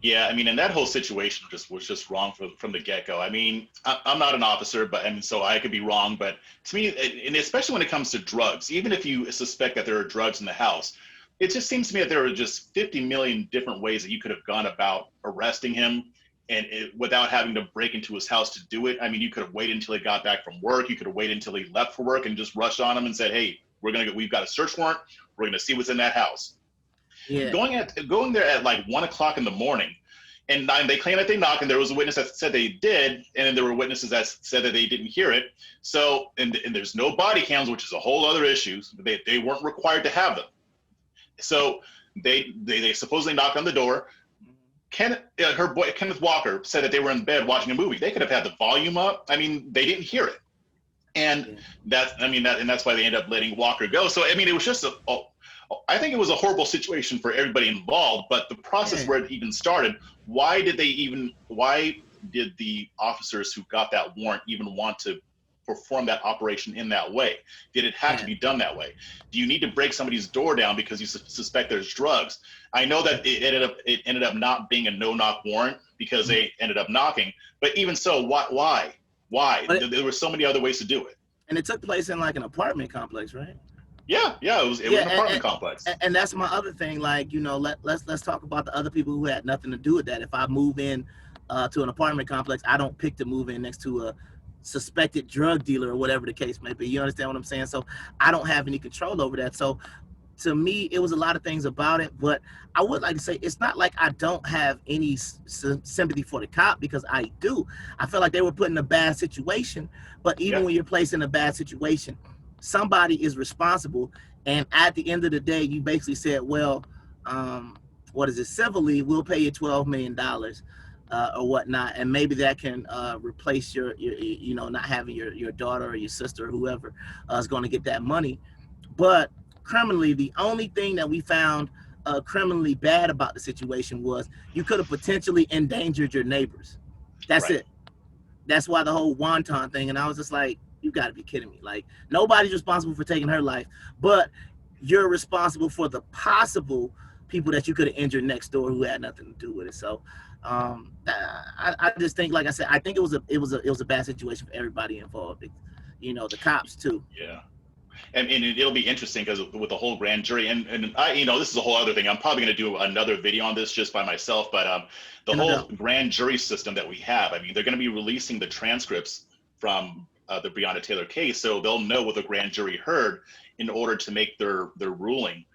Yeah, I mean, and that whole situation was just wrong from the get-go. I mean, I'm not an officer, and so I could be wrong. But to me, and especially when it comes to drugs, even if you suspect that there are drugs in the house, it just seems to me that there are just 50 million different ways that you could have gone about arresting him. And without having to break into his house to do it. I mean, you could have waited until he got back from work. You could have waited until he left for work and just rushed on him and said, hey, we've got a search warrant. We're going to see what's in that house. Yeah. Going there at like 1 o'clock in the morning, and they claim that they knocked, and there was a witness that said they did, and then there were witnesses that said that they didn't hear it. So, and there's no body cams, which is a whole other issue. They weren't required to have them. So they supposedly knocked on the door. Kenneth Walker said that they were in bed watching a movie. They could have had the volume up. I mean, they didn't hear it, and that's why they ended up letting Walker go. So I mean, it was just I think it was a horrible situation for everybody involved. But the process where it even started, why did the officers who got that warrant even want to perform that operation in that way? Did it have to be done that way? Do you need to break somebody's door down because you suspect there's drugs? I know that it ended up not being a no-knock warrant because they ended up knocking, but even so, why? There were so many other ways to do it. And it took place in like an apartment complex, right? Yeah, it was an apartment complex. And that's my other thing. Like, you know, let's talk about the other people who had nothing to do with that. If I move in to an apartment complex, I don't pick to move in next to a suspected drug dealer or whatever the case may be. You understand what I'm saying? So I don't have any control over that. So to me, it was a lot of things about it, but I would like to say it's not like I don't have any sympathy for the cop, because I do. I feel like they were put in a bad situation, but even when you're placed in a bad situation, somebody is responsible. And at the end of the day, you basically said, well, civilly, we'll pay you $12 million. or whatnot, and maybe that can replace your not having your daughter or your sister or whoever is going to get that money. But criminally, the only thing that we found criminally bad about the situation was you could have potentially endangered your neighbors. That's Right. it. That's why the whole wonton thing. And I was just like, you got to be kidding me. Like, nobody's responsible for taking her life, but you're responsible for the possible people that you could have injured next door who had nothing to do with it. So I just think, like I said, I think it was a bad situation for everybody involved. The cops too. Yeah. And it'll be interesting because with the whole grand jury, and I, this is a whole other thing. I'm probably going to do another video on this just by myself, but the whole grand jury system that we have, I mean, they're going to be releasing the transcripts from the Breonna Taylor case, so they'll know what the grand jury heard in order to make their ruling.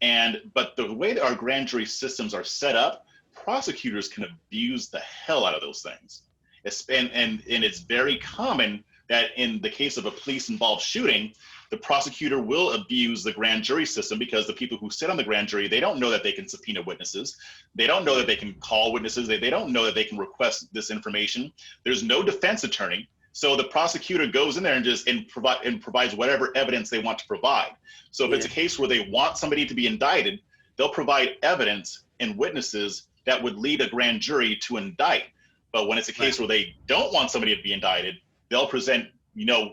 But the way that our grand jury systems are set up, prosecutors can abuse the hell out of those things. And it's very common that in the case of a police-involved shooting, the prosecutor will abuse the grand jury system because the people who sit on the grand jury, they don't know that they can subpoena witnesses. They don't know that they can call witnesses. They don't know that they can request this information. There's no defense attorney. So the prosecutor goes in there and provides whatever evidence they want to provide. So if it's a case where they want somebody to be indicted, they'll provide evidence and witnesses that would lead a grand jury to indict. But when it's a case where they don't want somebody to be indicted, they'll present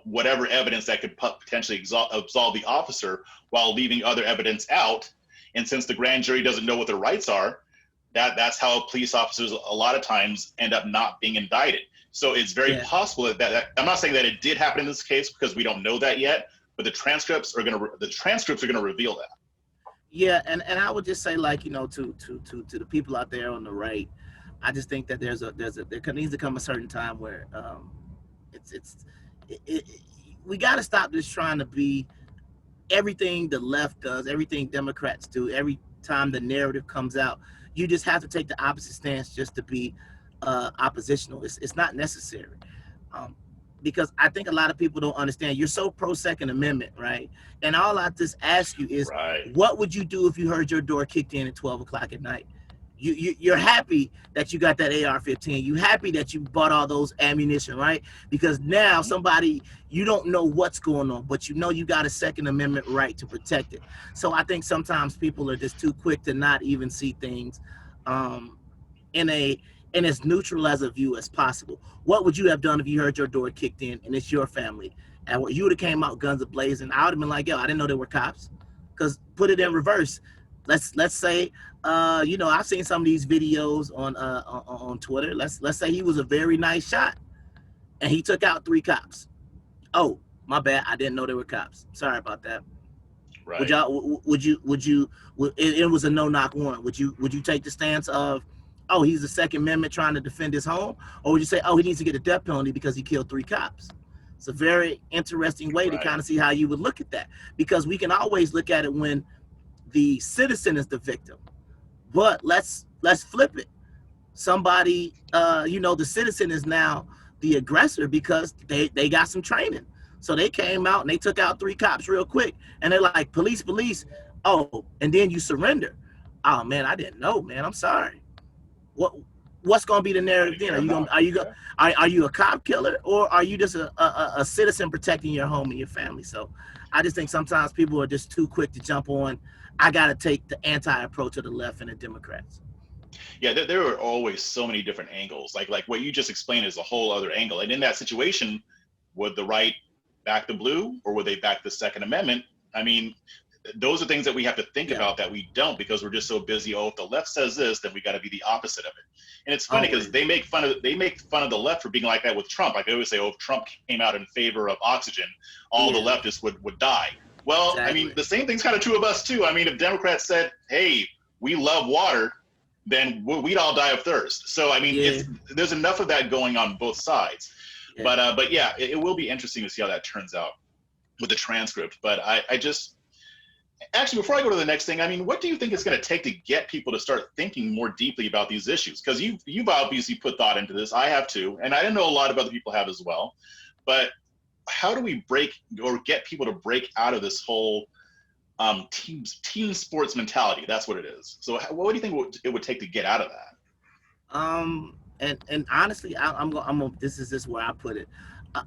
whatever evidence that could potentially absolve the officer while leaving other evidence out. And since the grand jury doesn't know what their rights are, that's how police officers a lot of times end up not being indicted. So it's very possible that I'm not saying that it did happen in this case because we don't know that yet, but the transcripts are going to reveal that. Yeah, and I would just say, like, to the people out there on the right, I just think that there needs to come a certain time where we got to stop just trying to be everything the left does, everything Democrats do. Every time the narrative comes out, you just have to take the opposite stance just to be oppositional. It's not necessary, because I think a lot of people don't understand. You're so pro Second Amendment, right? And all I just ask you is, what would you do if you heard your door kicked in at 12 o'clock at night? You're happy that you got that AR-15. You happy that you bought all those ammunition, right? Because now you don't know what's going on, but you got a Second Amendment right to protect it. So I think sometimes people are just too quick to not even see things in as neutral as a view as possible. What would you have done if you heard your door kicked in and it's your family? And you would have came out guns a-blazing. I would have been like, yo, I didn't know there were cops. Because put it in reverse. Let's say, I've seen some of these videos on Twitter. Let's say he was a very nice shot and he took out 3 cops. Oh, my bad. I didn't know there were cops. Sorry about that. Right. It was a no-knock warrant. Would you take the stance of, oh, he's the Second Amendment trying to defend his home? Or would you say, oh, he needs to get a death penalty because he killed 3 cops? It's a very interesting way to kind of see how you would look at that, because we can always look at it when the citizen is the victim. But let's flip it. Somebody, the citizen is now the aggressor because they got some training. So they came out and they took out 3 cops real quick. And they're like, police. Oh, and then you surrender. Oh, man, I didn't know, man. I'm sorry. What's going to be the narrative then? Are you a cop killer, or are you just a citizen protecting your home and your family? So I just think sometimes people are just too quick to jump on, I got to take the anti-approach of the left and the Democrats. Yeah, there are always so many different angles. Like what you just explained is a whole other angle. And in that situation, would the right back the blue, or would they back the Second Amendment? I mean, those are things that we have to think about that we don't, because we're just so busy. Oh, if the left says this, then we got to be the opposite of it. And it's funny because they make fun of the left for being like that with Trump. Like they always say, oh, if Trump came out in favor of oxygen, all the leftists would die. Well, exactly. I mean, the same thing's kind of true of us too. I mean, if Democrats said, hey, we love water, then we'd all die of thirst. So, I mean, there's enough of that going on both sides. Yeah. But yeah, it will be interesting to see how that turns out with the transcript. But I just, actually, before I go to the next thing, I mean, what do you think it's going to take to get people to start thinking more deeply about these issues? Because you've obviously put thought into this. I have too. And I know a lot of other people have as well. But how do we break or get people to break out of this whole team sports mentality? That's what it is. So what do you think it would take to get out of that? And honestly, this is where I put it.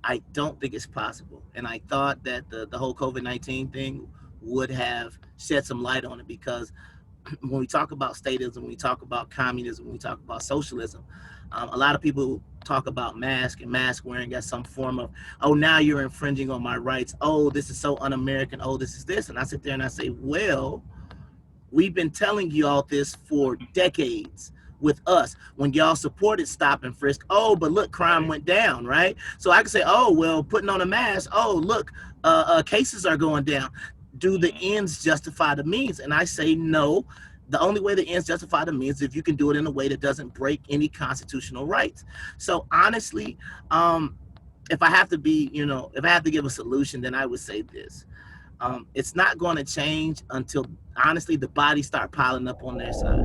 I don't think it's possible, and I thought that the whole COVID-19 thing would have shed some light on it, because when we talk about statism, when we talk about communism, when we talk about socialism, a lot of people talk about mask and mask wearing as some form of, oh, now you're infringing on my rights. Oh, this is so un-American. Oh, this is this. And I sit there and I say, well, we've been telling you all this for decades with us. When y'all supported stop and frisk, oh, but look, crime went down, right? So I can say, oh, well, putting on a mask, oh, look, cases are going down. Do the ends justify the means? And I say no. The only way the ends justify the means is if you can do it in a way that doesn't break any constitutional rights. So honestly, if I have to be, if I have to give a solution, then I would say this. It's not going to change until, honestly, the bodies start piling up on their side.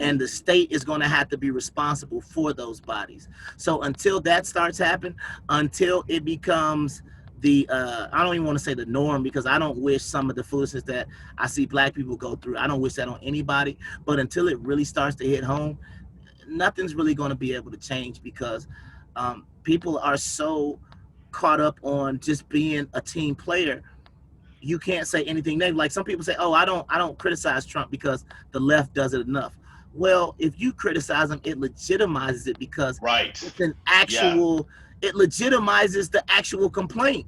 And the state is going to have to be responsible for those bodies. So until that starts happening, until it becomes I don't even want to say the norm, because I don't wish some of the foolishness that I see black people go through, I don't wish that on anybody. But until it really starts to hit home, nothing's really going to be able to change, because people are so caught up on just being a team player. You can't say anything negative. Like some people say, oh, I don't criticize Trump because the left does it enough. Well, if you criticize him, it legitimizes it, because it's an actual, it legitimizes the actual complaint.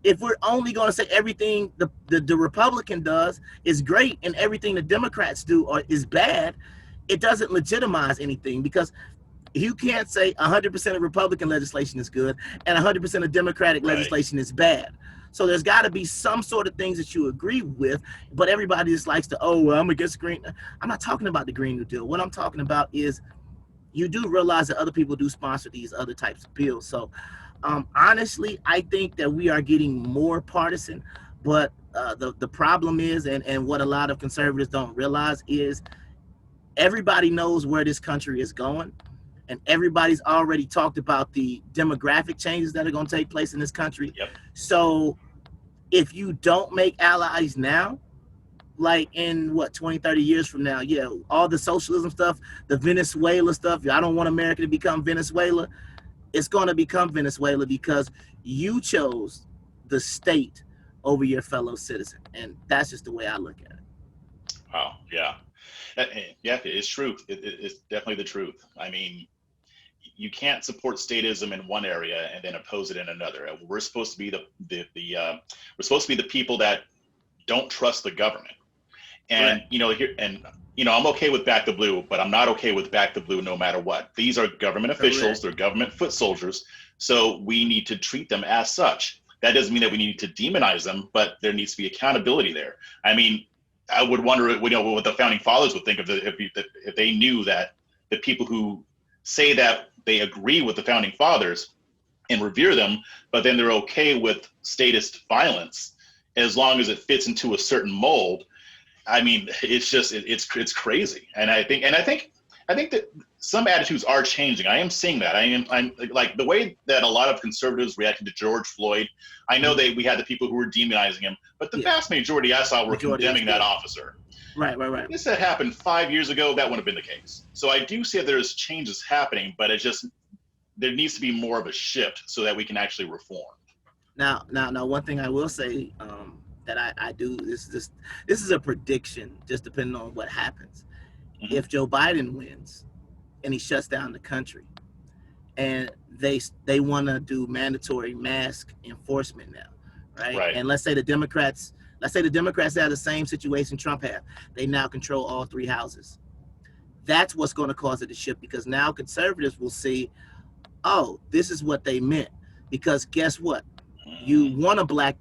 If we're only going to say everything the Republican does is great and everything the Democrats do is bad, it doesn't legitimize anything, because you can't say 100% of Republican legislation is good and 100% of Democratic legislation is bad. So there's got to be some sort of things that you agree with, but everybody just likes to, oh, well, I'm against green. I'm not talking about the Green New Deal. What I'm talking about is you do realize that other people do sponsor these other types of bills. So honestly, I think that we are getting more partisan, but the problem is, and what a lot of conservatives don't realize is, everybody knows where this country is going. And everybody's already talked about the demographic changes that are going to take place in this country. So if you don't make allies now, like in 20, 30 years from now, all the socialism stuff, the Venezuela stuff, I don't want America to become Venezuela. It's going to become Venezuela because you chose the state over your fellow citizen. And that's just the way I look at it. Wow. Yeah. Yeah, it's true. It's definitely the truth. I mean, you can't support statism in one area and then oppose it in another. We're supposed to be we're supposed to be the people that don't trust the government. And I'm okay with Back the Blue, but I'm not okay with Back the Blue no matter what. These are government officials, they're government foot soldiers, so we need to treat them as such. That doesn't mean that we need to demonize them, but there needs to be accountability there. I mean, I would wonder, what the founding fathers would think of if they knew that the people who say that they agree with the founding fathers and revere them, but then they're okay with statist violence as long as it fits into a certain mold. I mean, it's just it's crazy. And I think that some attitudes are changing. I am seeing that. I'm like the way that a lot of conservatives reacted to George Floyd. I know we had the people who were demonizing him, but the vast majority I saw were condemning that officer. Right. If this had happened 5 years ago, that wouldn't have been the case. So I do see that there's changes happening, but there needs to be more of a shift so that we can actually reform. Now, one thing I will say that I do this is a prediction, just depending on what happens. Mm-hmm. If Joe Biden wins and he shuts down the country, and they want to do mandatory mask enforcement now, right? And let's say the Democrats have the same situation Trump had. They now control all three houses. That's what's going to cause it to shift, because now conservatives will see, oh, this is what they meant. Because guess what? You want to back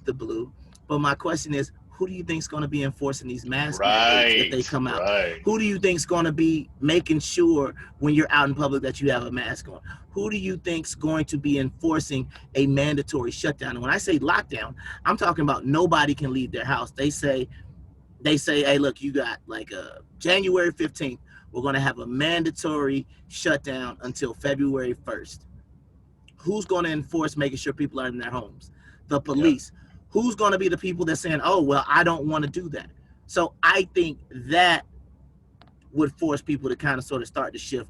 the blue, but my question is, who do you think is going to be enforcing these mask mandates if they come out? Who do you think is going to be making sure when you're out in public that you have a mask on? Who do you think is going to be enforcing a mandatory shutdown? And when I say lockdown, I'm talking about nobody can leave their house. They say, hey, look, you got like January 15th, we're going to have a mandatory shutdown until February 1st. Who's going to enforce making sure people are in their homes? The police. Yep. Who's going to be the people that's saying, oh, well, I don't want to do that? So I think that would force people to kind of sort of start to shift.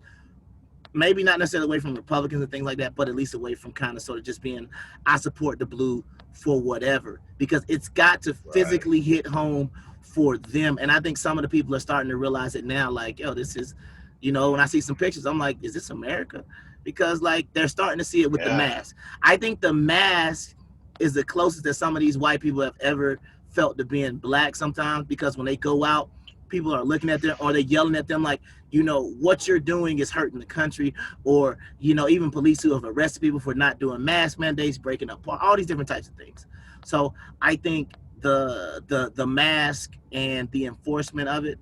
Maybe not necessarily away from Republicans and things like that, but at least away from kind of sort of just being, I support the blue for whatever, because it's got to physically hit home for them. And I think some of the people are starting to realize it now, like, yo, this is, you know, when I see some pictures, I'm like, is this America? Because like they're starting to see it with the mask. I think the mask is the closest that some of these white people have ever felt to being black sometimes, because when they go out, people are looking at them or they're yelling at them like, you know, what you're doing is hurting the country, or, you know, even police who have arrested people for not doing mask mandates, breaking up, all these different types of things. So I think the mask and the enforcement of it,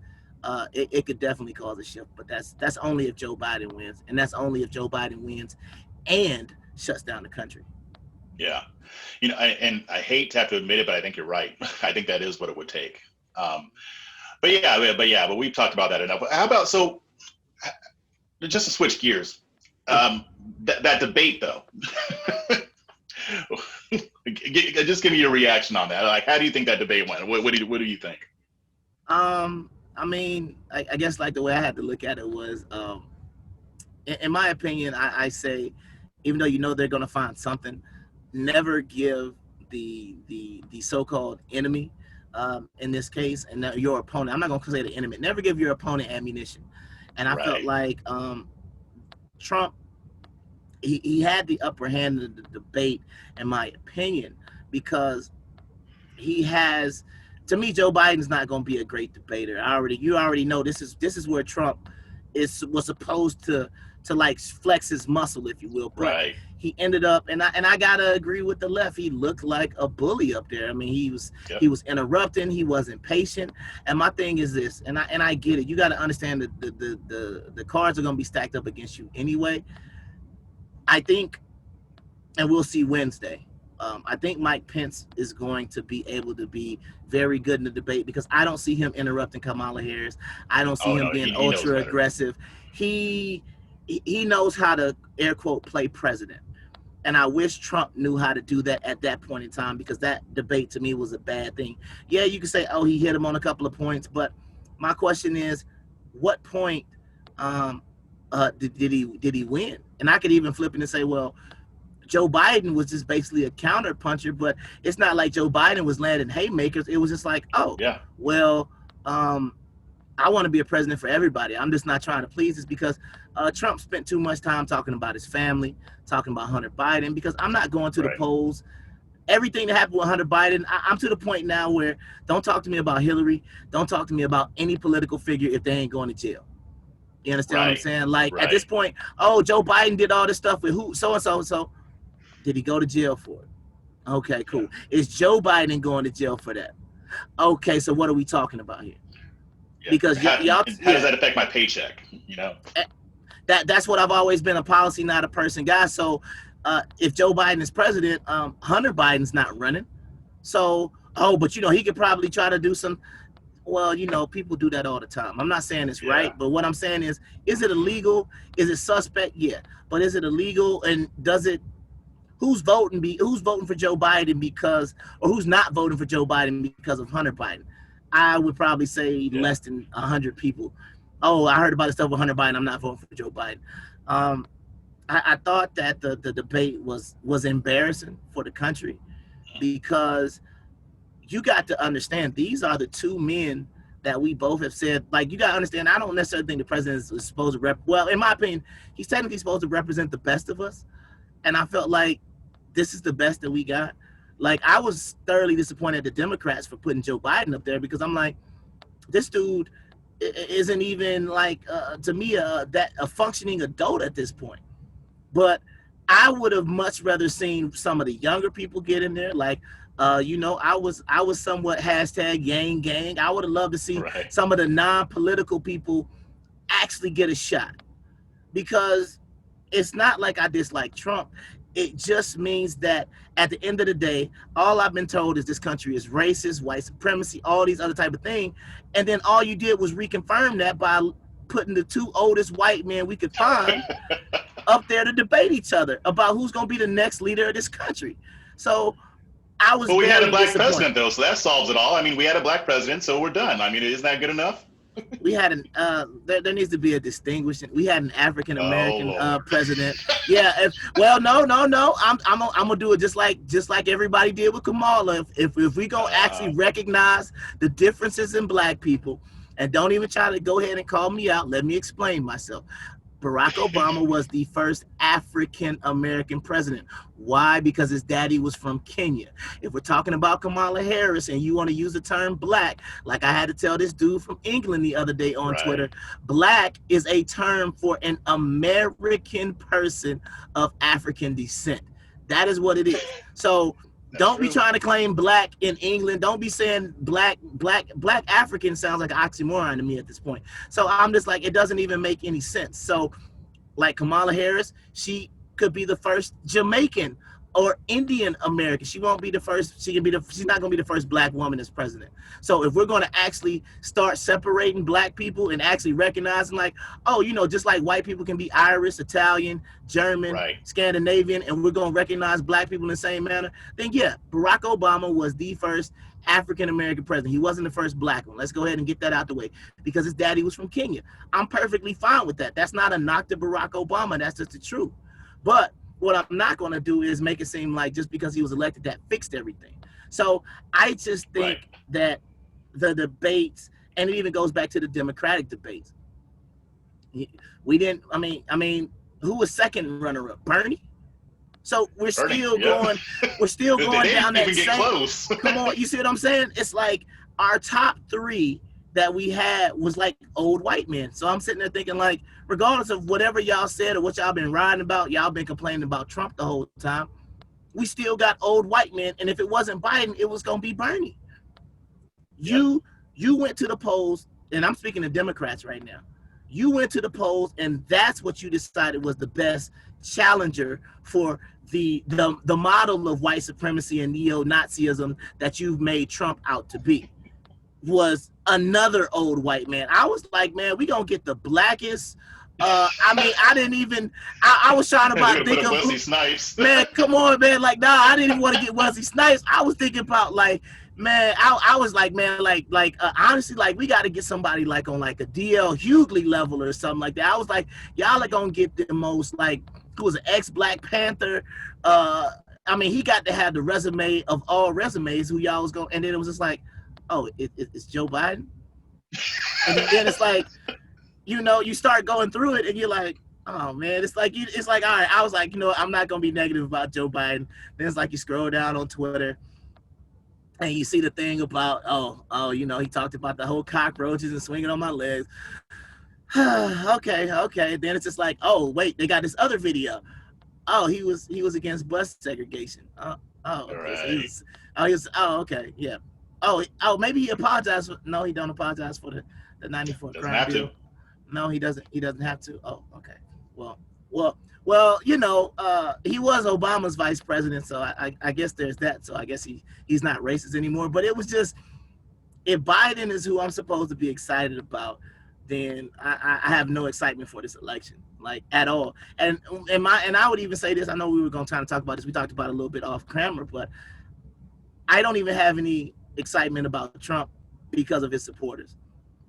it could definitely cause a shift, but that's only if Joe Biden wins, and that's only if Joe Biden wins and shuts down the country. Yeah, you know, I hate to have to admit it, but I think you're right. I think that is what it would take. But we've talked about that enough. How about, so just to switch gears, that debate though, just give me your reaction on that. Like, how do you think that debate went? What do you think? I mean, I guess like the way I had to look at it was, in my opinion, I say, even though you know they're going to find something, never give the so-called enemy, in this case, and your opponent, I'm not going to say the enemy, never give your opponent ammunition. And I felt like Trump, he had the upper hand in the debate, in my opinion, because he has, to me, Joe Biden's not going to be a great debater. You already know this is where Trump was supposed to like flex his muscle, if you will. But he ended up, and I gotta agree with the left. He looked like a bully up there. I mean, he was interrupting. He wasn't patient. And my thing is this, and I get it. You got to understand that the cards are going to be stacked up against you anyway. I think, and we'll see Wednesday. I think Mike Pence is going to be able to be very good in the debate, because I don't see him interrupting Kamala Harris. I don't see him being ultra aggressive. He knows how to, air quote, play president. And I wish Trump knew how to do that at that point in time, because that debate to me was a bad thing. Yeah, you can say, oh, he hit him on a couple of points, but my question is, what point did he win? And I could even flip it and say, well, Joe Biden was just basically a counter puncher, but it's not like Joe Biden was landing haymakers. It was just like, oh, well, I want to be a president for everybody. I'm just not trying to please this, because Trump spent too much time talking about his family, talking about Hunter Biden, because I'm not going to the polls. Everything that happened with Hunter Biden, I'm to the point now where don't talk to me about Hillary. Don't talk to me about any political figure if they ain't going to jail. You understand what I'm saying? Like at this point, oh, Joe Biden did all this stuff with who, so. Did he go to jail for it? Okay, cool. Is Joe Biden going to jail for that? Okay, so what are we talking about here? Because how does that affect my paycheck? You know, that's what I've always been, a policy, not a person guy. So if Joe Biden is president, Hunter Biden's not running. So, but you know, he could probably try to do some. Well, you know, people do that all the time. I'm not saying it's right, but what I'm saying is it illegal? Is it suspect? Yeah, but is it illegal? And does it? Who's voting for Joe Biden because, or who's not voting for Joe Biden because of Hunter Biden? I would probably say less than 100 people. Oh, I heard about the stuff with Hunter Biden, I'm not voting for Joe Biden. I thought that the debate was embarrassing for the country, because you got to understand, these are the two men that we both have said, like, you got to understand, I don't necessarily think the president is supposed to well, in my opinion, he's technically supposed to represent the best of us. And I felt like this is the best that we got. Like, I was thoroughly disappointed at the Democrats for putting Joe Biden up there, because I'm like, this dude isn't even like, to me, a functioning adult at this point. But I would have much rather seen some of the younger people get in there. Like, you know, I was somewhat hashtag gang. I would have loved to see some of the non-political people actually get a shot, because it's not like I dislike Trump. It just means that at the end of the day, all I've been told is this country is racist, white supremacy, all these other type of things. And then all you did was reconfirm that by putting the two oldest white men we could find up there to debate each other about who's going to be the next leader of this country. So we had a black president, though, so that solves it all. I mean, we had a black president, so we're done. I mean, isn't that good enough? We had an there needs to be a distinguishing. We had an African American Lord. president. Yeah. No. I'm gonna do it just like everybody did with Kamala. If we go actually recognize the differences in black people, and don't even try to go ahead and call me out. Let me explain myself. Barack Obama was the first African American president. Why? Because his daddy was from Kenya. If we're talking about Kamala Harris and you want to use the term black, like I had to tell this dude from England the other day on Twitter, black is a term for an American person of African descent. That is what it is. So don't be trying to claim black in England. Don't be saying black African sounds like an oxymoron to me at this point. So I'm just like, it doesn't even make any sense. So like Kamala Harris, she could be the first Jamaican or Indian American. She won't be the first. She's not going to be the first black woman as president. So if we're going to actually start separating black people and actually recognizing like, oh, you know, just like white people can be Irish, Italian, German, Scandinavian, and we're going to recognize black people in the same manner, then yeah, Barack Obama was the first African American president. He wasn't the first black one. Let's go ahead and get that out the way because his daddy was from Kenya. I'm perfectly fine with that. That's not a knock to Barack Obama. That's just the truth. But what I'm not going to do is make it seem like just because he was elected that fixed everything. So I just think that the debates, and it even goes back to the Democratic debates. We didn't. I mean, who was second runner-up? Bernie. So we're still going. We're still going down that same. Close. Come on, you see what I'm saying? It's like our top three that we had was like old white men. So I'm sitting there thinking like, regardless of whatever y'all said or what y'all been riding about, y'all been complaining about Trump the whole time. We still got old white men, and if it wasn't Biden, it was gonna be Bernie. You went to the polls, and I'm speaking to Democrats right now. You went to the polls, and that's what you decided was the best challenger for the model of white supremacy and neo-Nazism that you've made Trump out to be. Was another old white man. I was like, man, we gonna get the blackest. I mean, I didn't even. I was trying to think of Wesley Snipes. Man, come on, man. Like, nah, I didn't even want to get Wesley Snipes. I was thinking about like, man, I was like, man, honestly, like we got to get somebody like on like a DL Hughley level or something like that. I was like, y'all are gonna get the most like who was an ex-Black Panther. I mean, he got to have the resume of all resumes. Who y'all was going, and then it was just like, oh, it's Joe Biden. And then it's like, you know, you start going through it and you're like, oh man, it's like, all right, I was like, you know, I'm not going to be negative about Joe Biden. Then it's like you scroll down on Twitter and you see the thing about, oh, you know, he talked about the whole cockroaches and swinging on my legs. Okay. Then it's just like, oh, wait, they got this other video. Oh, he was against bus segregation. Okay. Okay, yeah. Oh, maybe he apologized. No, he don't apologize for the 94 crime bill. No, he doesn't. He doesn't have to. Oh, okay. Well, you know, he was Obama's vice president, so I guess there's that. So I guess he's not racist anymore. But it was just, if Biden is who I'm supposed to be excited about, then I have no excitement for this election, like at all. And I would even say this. I know we were going to try to talk about this. We talked about it a little bit off camera, but I don't even have any excitement about Trump because of his supporters.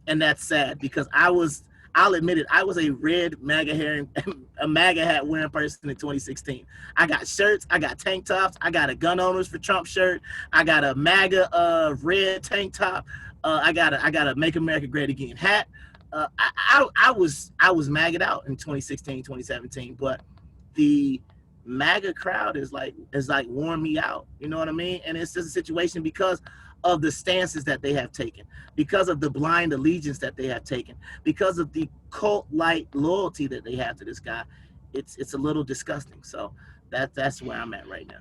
And that's sad because I'll admit it, I was a red MAGA hat wearing person in 2016. I got shirts, I got tank tops, I got a gun owners for Trump shirt, I got a MAGA red tank top, I got a Make America Great Again hat. I was MAGA'd out in 2016, 2017, but the MAGA crowd is like worn me out. You know what I mean? And it's just a situation because of the stances that they have taken, because of the blind allegiance that they have taken, because of the cult-like loyalty that they have to this guy. It's a little disgusting. So that's where I'm at right now.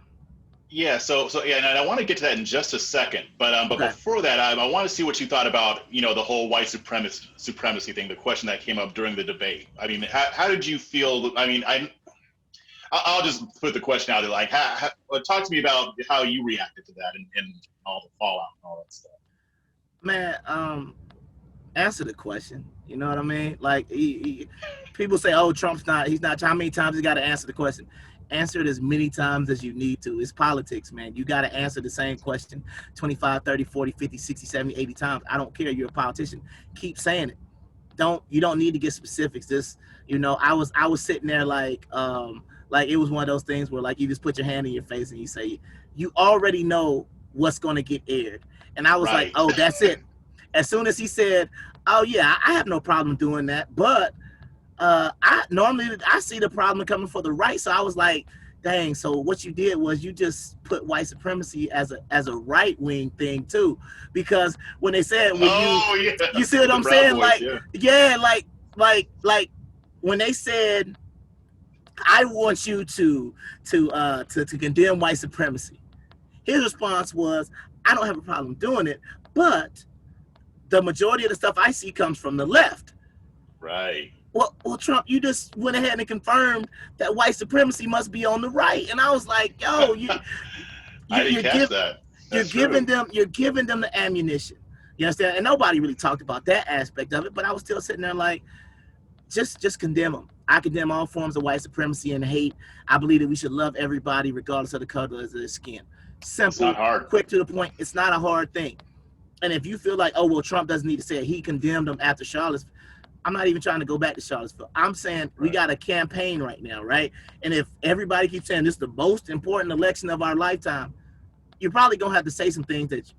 Yeah, so yeah, and I want to get to that in just a second, but okay. Before that, I want to see what you thought about, you know, the whole white supremacy thing, the question that came up during the debate. I mean, how did you feel? I mean, I'll just put the question out there, like, talk to me about how you reacted to that and all the fallout and all that stuff. Man, answer the question. You know what I mean? Like, people say, oh, he's not. How many times he got to answer the question? answer it as many times as you need to. It's politics, man. You got to answer the same question 25, 30, 40, 50, 60, 70, 80 times. I don't care. You're a politician. Keep saying it. You don't need to get specifics. This, I was sitting there like it was one of those things where like you just put your hand in your face and you say, you already know what's going to get aired. And I was like, oh, that's it. As soon as he said, oh yeah, I have no problem doing that, but I see the problem coming for the right. So I was like, dang, so what you did was you just put white supremacy as a right wing thing too, because when they said you see what I'm saying, like when they said, I want you to condemn white supremacy, his response was, I don't have a problem doing it, but the majority of the stuff I see comes from the left. Right. Well, Trump, you just went ahead and confirmed that white supremacy must be on the right, and I was like, yo, I didn't catch that. You're giving them the ammunition. You understand? And nobody really talked about that aspect of it, but I was still sitting there like, just condemn them. I condemn all forms of white supremacy and hate. I believe that we should love everybody regardless of the color of their skin. Simple, it's not hard. Quick to the point. It's not a hard thing. And if you feel like, oh, well, Trump doesn't need to say it, he condemned them after Charlottesville. I'm not even trying to go back to Charlottesville. I'm saying we got a campaign right now, right? And if everybody keeps saying this is the most important election of our lifetime, you're probably going to have to say some things that,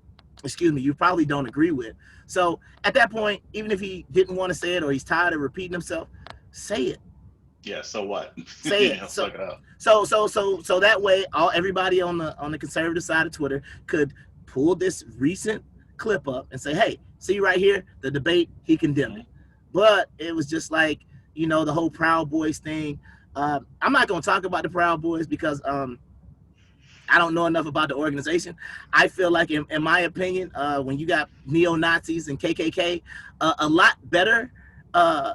you probably don't agree with. So at that point, even if he didn't want to say it or he's tired of repeating himself, say it. Yeah, so what? Say it. So that way, everybody on the conservative side of Twitter could pull this recent clip up and say, hey, see right here, the debate, he condemned it. But it was just like, the whole Proud Boys thing. I'm not going to talk about the Proud Boys because I don't know enough about the organization. I feel like, in my opinion, when you got neo-Nazis and KKK, a lot better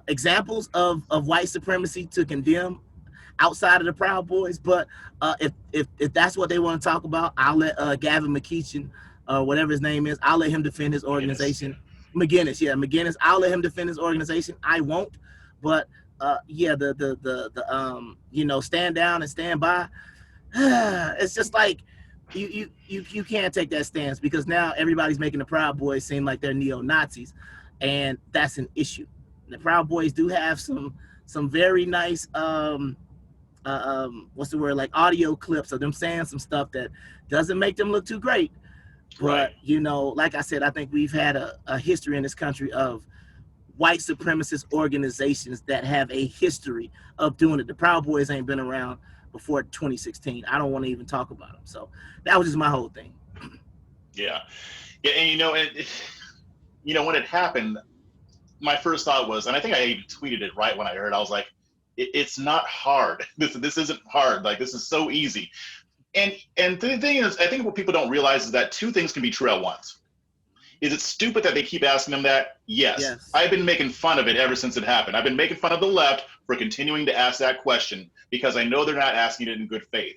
examples of white supremacy to condemn outside of the Proud Boys. But if that's what they want to talk about, I'll let Gavin McKeechin, whatever his name is, I'll let him defend his organization. McGinnis. I'll let him defend his organization. I won't. But the stand down and stand by. It's just like you can't take that stance because now everybody's making the Proud Boys seem like they're neo-Nazis, and that's an issue. The Proud Boys do have some very nice like audio clips of them saying some stuff that doesn't make them look too great. But, like I said, I think we've had a history in this country of white supremacist organizations that have a history of doing it. The Proud Boys ain't been around before 2016. I don't want to even talk about them. So that was just my whole thing. Yeah. And, when it happened, my first thought was, and I think I even tweeted it right when I heard it, I was like, it's not hard. This isn't hard. Like, this is so easy. And the thing is, I think what people don't realize is that two things can be true at once. Is it stupid that they keep asking them that? Yes. I've been making fun of it ever since it happened. I've been making fun of the left for continuing to ask that question because I know they're not asking it in good faith.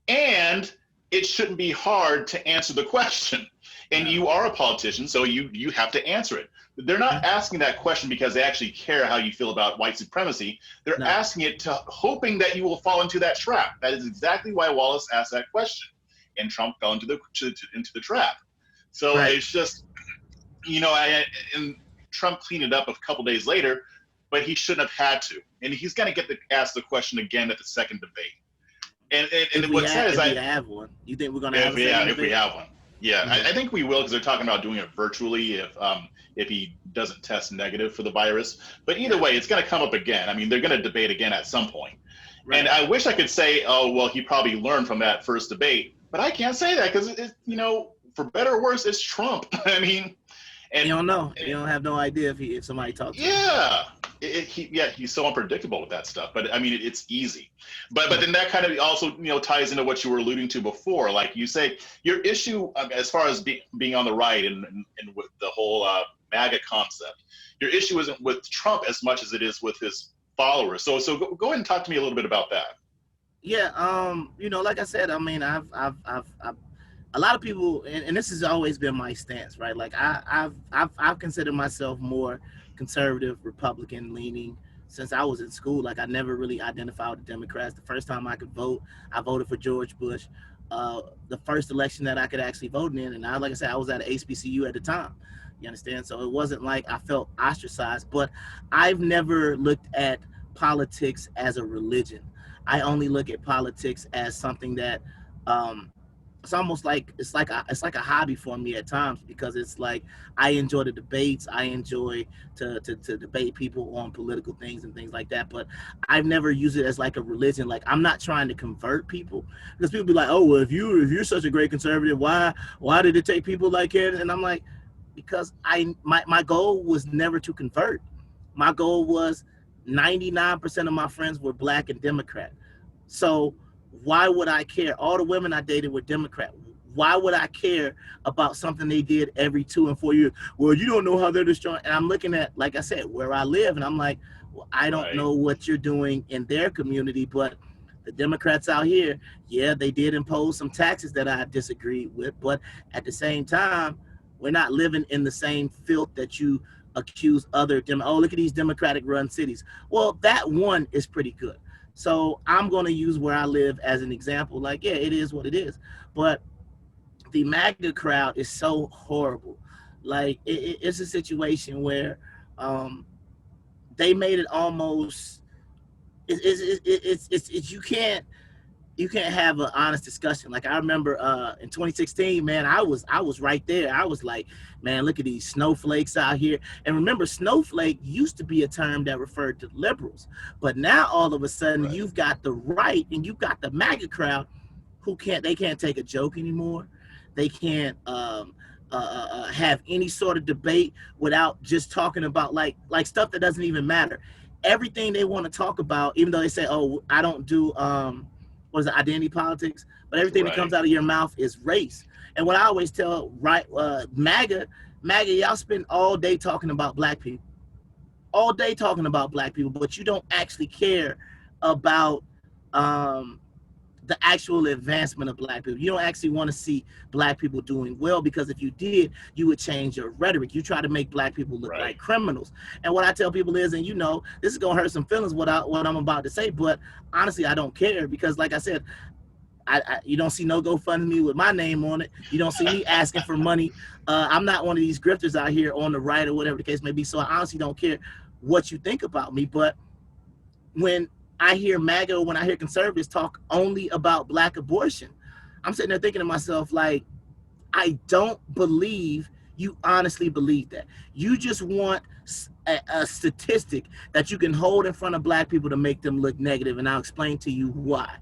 And it shouldn't be hard to answer the question. And you are a politician, so you have to answer it. They're not asking that question because they actually care how you feel about white supremacy. They're asking it hoping that you will fall into that trap. That is exactly why Wallace asked that question, and Trump fell into the trap. So it's just, and Trump cleaned it up a couple days later, but he shouldn't have had to. And he's going to get to ask the question again at the second debate. And what's sad is if we have one. You think we're going to have a second debate? If we have one. Yeah, I think we will because they're talking about doing it virtually if he doesn't test negative for the virus. But either way, it's going to come up again. I mean, they're going to debate again at some point. Right. And I wish I could say, oh, well, he probably learned from that first debate. But I can't say that because, for better or worse, it's Trump. I mean. And you don't know. You don't have no idea if somebody talks to him. He's so unpredictable with that stuff. But I mean, it's easy. But then that kind of also ties into what you were alluding to before. Like you say, your issue as far as being on the right and with the whole MAGA concept, your issue isn't with Trump as much as it is with his followers. So go ahead and talk to me a little bit about that. Yeah. Like I said, I mean, I've a lot of people, and this has always been my stance, right? Like I've considered myself more conservative, Republican leaning since I was in school. Like I never really identified with the Democrats. The first time I could vote, I voted for George Bush. The first election that I could actually vote in, and like I said, I was at HBCU at the time. You understand? So it wasn't like I felt ostracized, but I've never looked at politics as a religion. I only look at politics as something that it's almost like it's like a hobby for me at times, because it's like I enjoy the debates. I enjoy to debate people on political things and things like that. But I've never used it as like a religion. Like I'm not trying to convert people, because people be like, oh well, if you're such a great conservative, why did it take people like it? And I'm like, because my goal was never to convert. My goal was 99% of my friends were black and Democrat. So why would I care? All the women I dated were Democrat. Why would I care about something they did every 2 and 4 years? Well, you don't know how they're destroying. And I'm looking at, like I said, where I live, and I'm like, well, I don't know what you're doing in their community, but the Democrats out here, yeah, they did impose some taxes that I disagreed with, but at the same time, we're not living in the same filth that you accuse other oh, look at these Democratic run cities. Well, that one is pretty good. So I'm going to use where I live as an example. Like, yeah, it is what it is. But the MAGA crowd is so horrible. Like, it's a situation where they made it almost, it's you can't have an honest discussion. Like I remember in 2016, man, I was right there. I was like, man, look at these snowflakes out here. And remember, snowflake used to be a term that referred to liberals, but now all of a sudden you've got the right and you've got the MAGA crowd who can't take a joke anymore. They can't have any sort of debate without just talking about like stuff that doesn't even matter. Everything they want to talk about, even though they say, oh, I don't do what is it, identity politics, but everything that comes out of your mouth is race. And what I always tell MAGA, y'all spend all day talking about black people, but you don't actually care about the actual advancement of black people. You don't actually want to see black people doing well, because if you did, you would change your rhetoric. You try to make black people look like criminals. And what I tell people is, and this is gonna hurt some feelings what I'm about to say, but honestly, I don't care, because like I said, you don't see no GoFundMe with my name on it. You don't see me asking for money. I'm not one of these grifters out here on the right or whatever the case may be. So I honestly don't care what you think about me. But when I hear MAGA, when I hear conservatives talk only about black abortion, I'm sitting there thinking to myself, like, I don't believe you honestly believe that. You just want a statistic that you can hold in front of black people to make them look negative, and I'll explain to you why.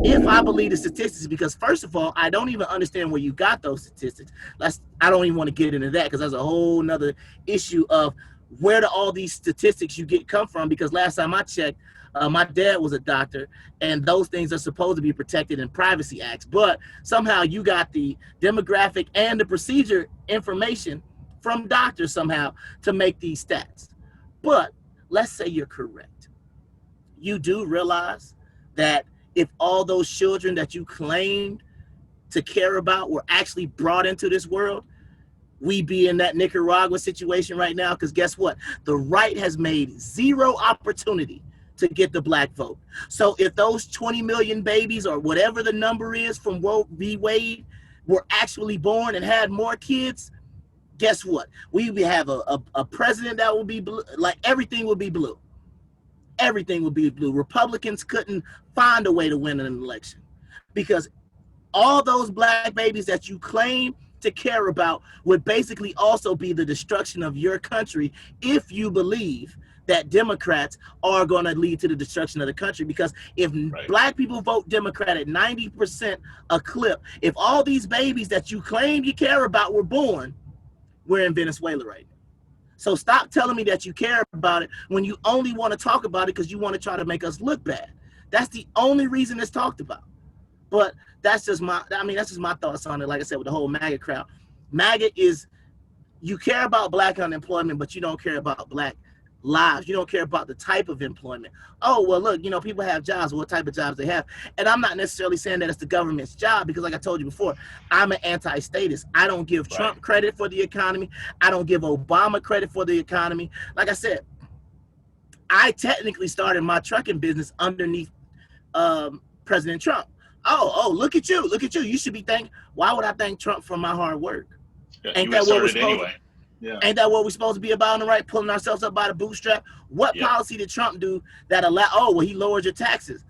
If I believe the statistics, because first of all, I don't even understand where you got those statistics. I don't even want to get into that, because that's a whole nother issue of where do all these statistics you get come from? Because last time I checked, my dad was a doctor, and those things are supposed to be protected in privacy acts. But somehow you got the demographic and the procedure information from doctors somehow to make these stats. But let's say you're correct. You do realize that if all those children that you claimed to care about were actually brought into this world, we be in that Nicaragua situation right now, because guess what? The right has made zero opportunity to get the black vote. So if those 20 million babies or whatever the number is from Roe v. Wade were actually born and had more kids, guess what? We have a president that will be blue. Like everything will be blue. Everything will be blue. Republicans couldn't find a way to win an election, because all those black babies that you claim to care about would basically also be the destruction of your country, if you believe that Democrats are going to lead to the destruction of the country. Because if black people vote Democrat at 90% a clip, if all these babies that you claim you care about were born, we're in Venezuela right now. So stop telling me that you care about it when you only want to talk about it because you want to try to make us look bad. That's the only reason it's talked about. But that's just my thoughts on it. Like I said, with the whole MAGA crowd, MAGA is, you care about black unemployment, but you don't care about black lives. You don't care about the type of employment. Oh, well, look, people have jobs. What type of jobs they have? And I'm not necessarily saying that it's the government's job, because like I told you before, I'm an anti-statist. I don't give Trump credit for the economy. I don't give Obama credit for the economy. Like I said, I technically started my trucking business underneath President Trump. Look at you. You should be thanking. Why would I thank Trump for my hard work? Yeah, Ain't you that what we're started supposed anyway. Yeah. Ain't that what we're supposed to be about on the right? Pulling ourselves up by the bootstrap. What policy did Trump do that he lowered your taxes?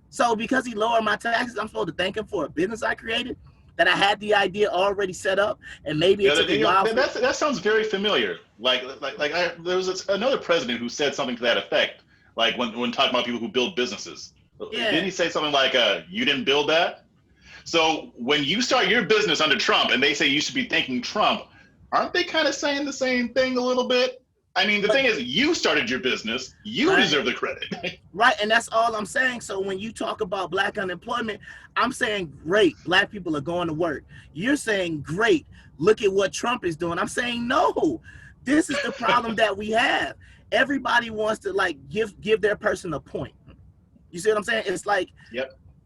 So because he lowered my taxes, I'm supposed to thank him for a business I created that I had the idea already set up, and maybe it took a while. That sounds very familiar. There was another president who said something to that effect. Like when talking about people who build businesses, didn't he say something like, "You didn't build that"? So when you start your business under Trump, and they say you should be thanking Trump, aren't they kind of saying the same thing a little bit? I mean, the thing is, you started your business. You deserve the credit. Right, and that's all I'm saying. So when you talk about black unemployment, I'm saying, great, black people are going to work. You're saying, great, look at what Trump is doing. I'm saying, no, this is the problem that we have. Everybody wants to give their person a point. You see what I'm saying? It's like,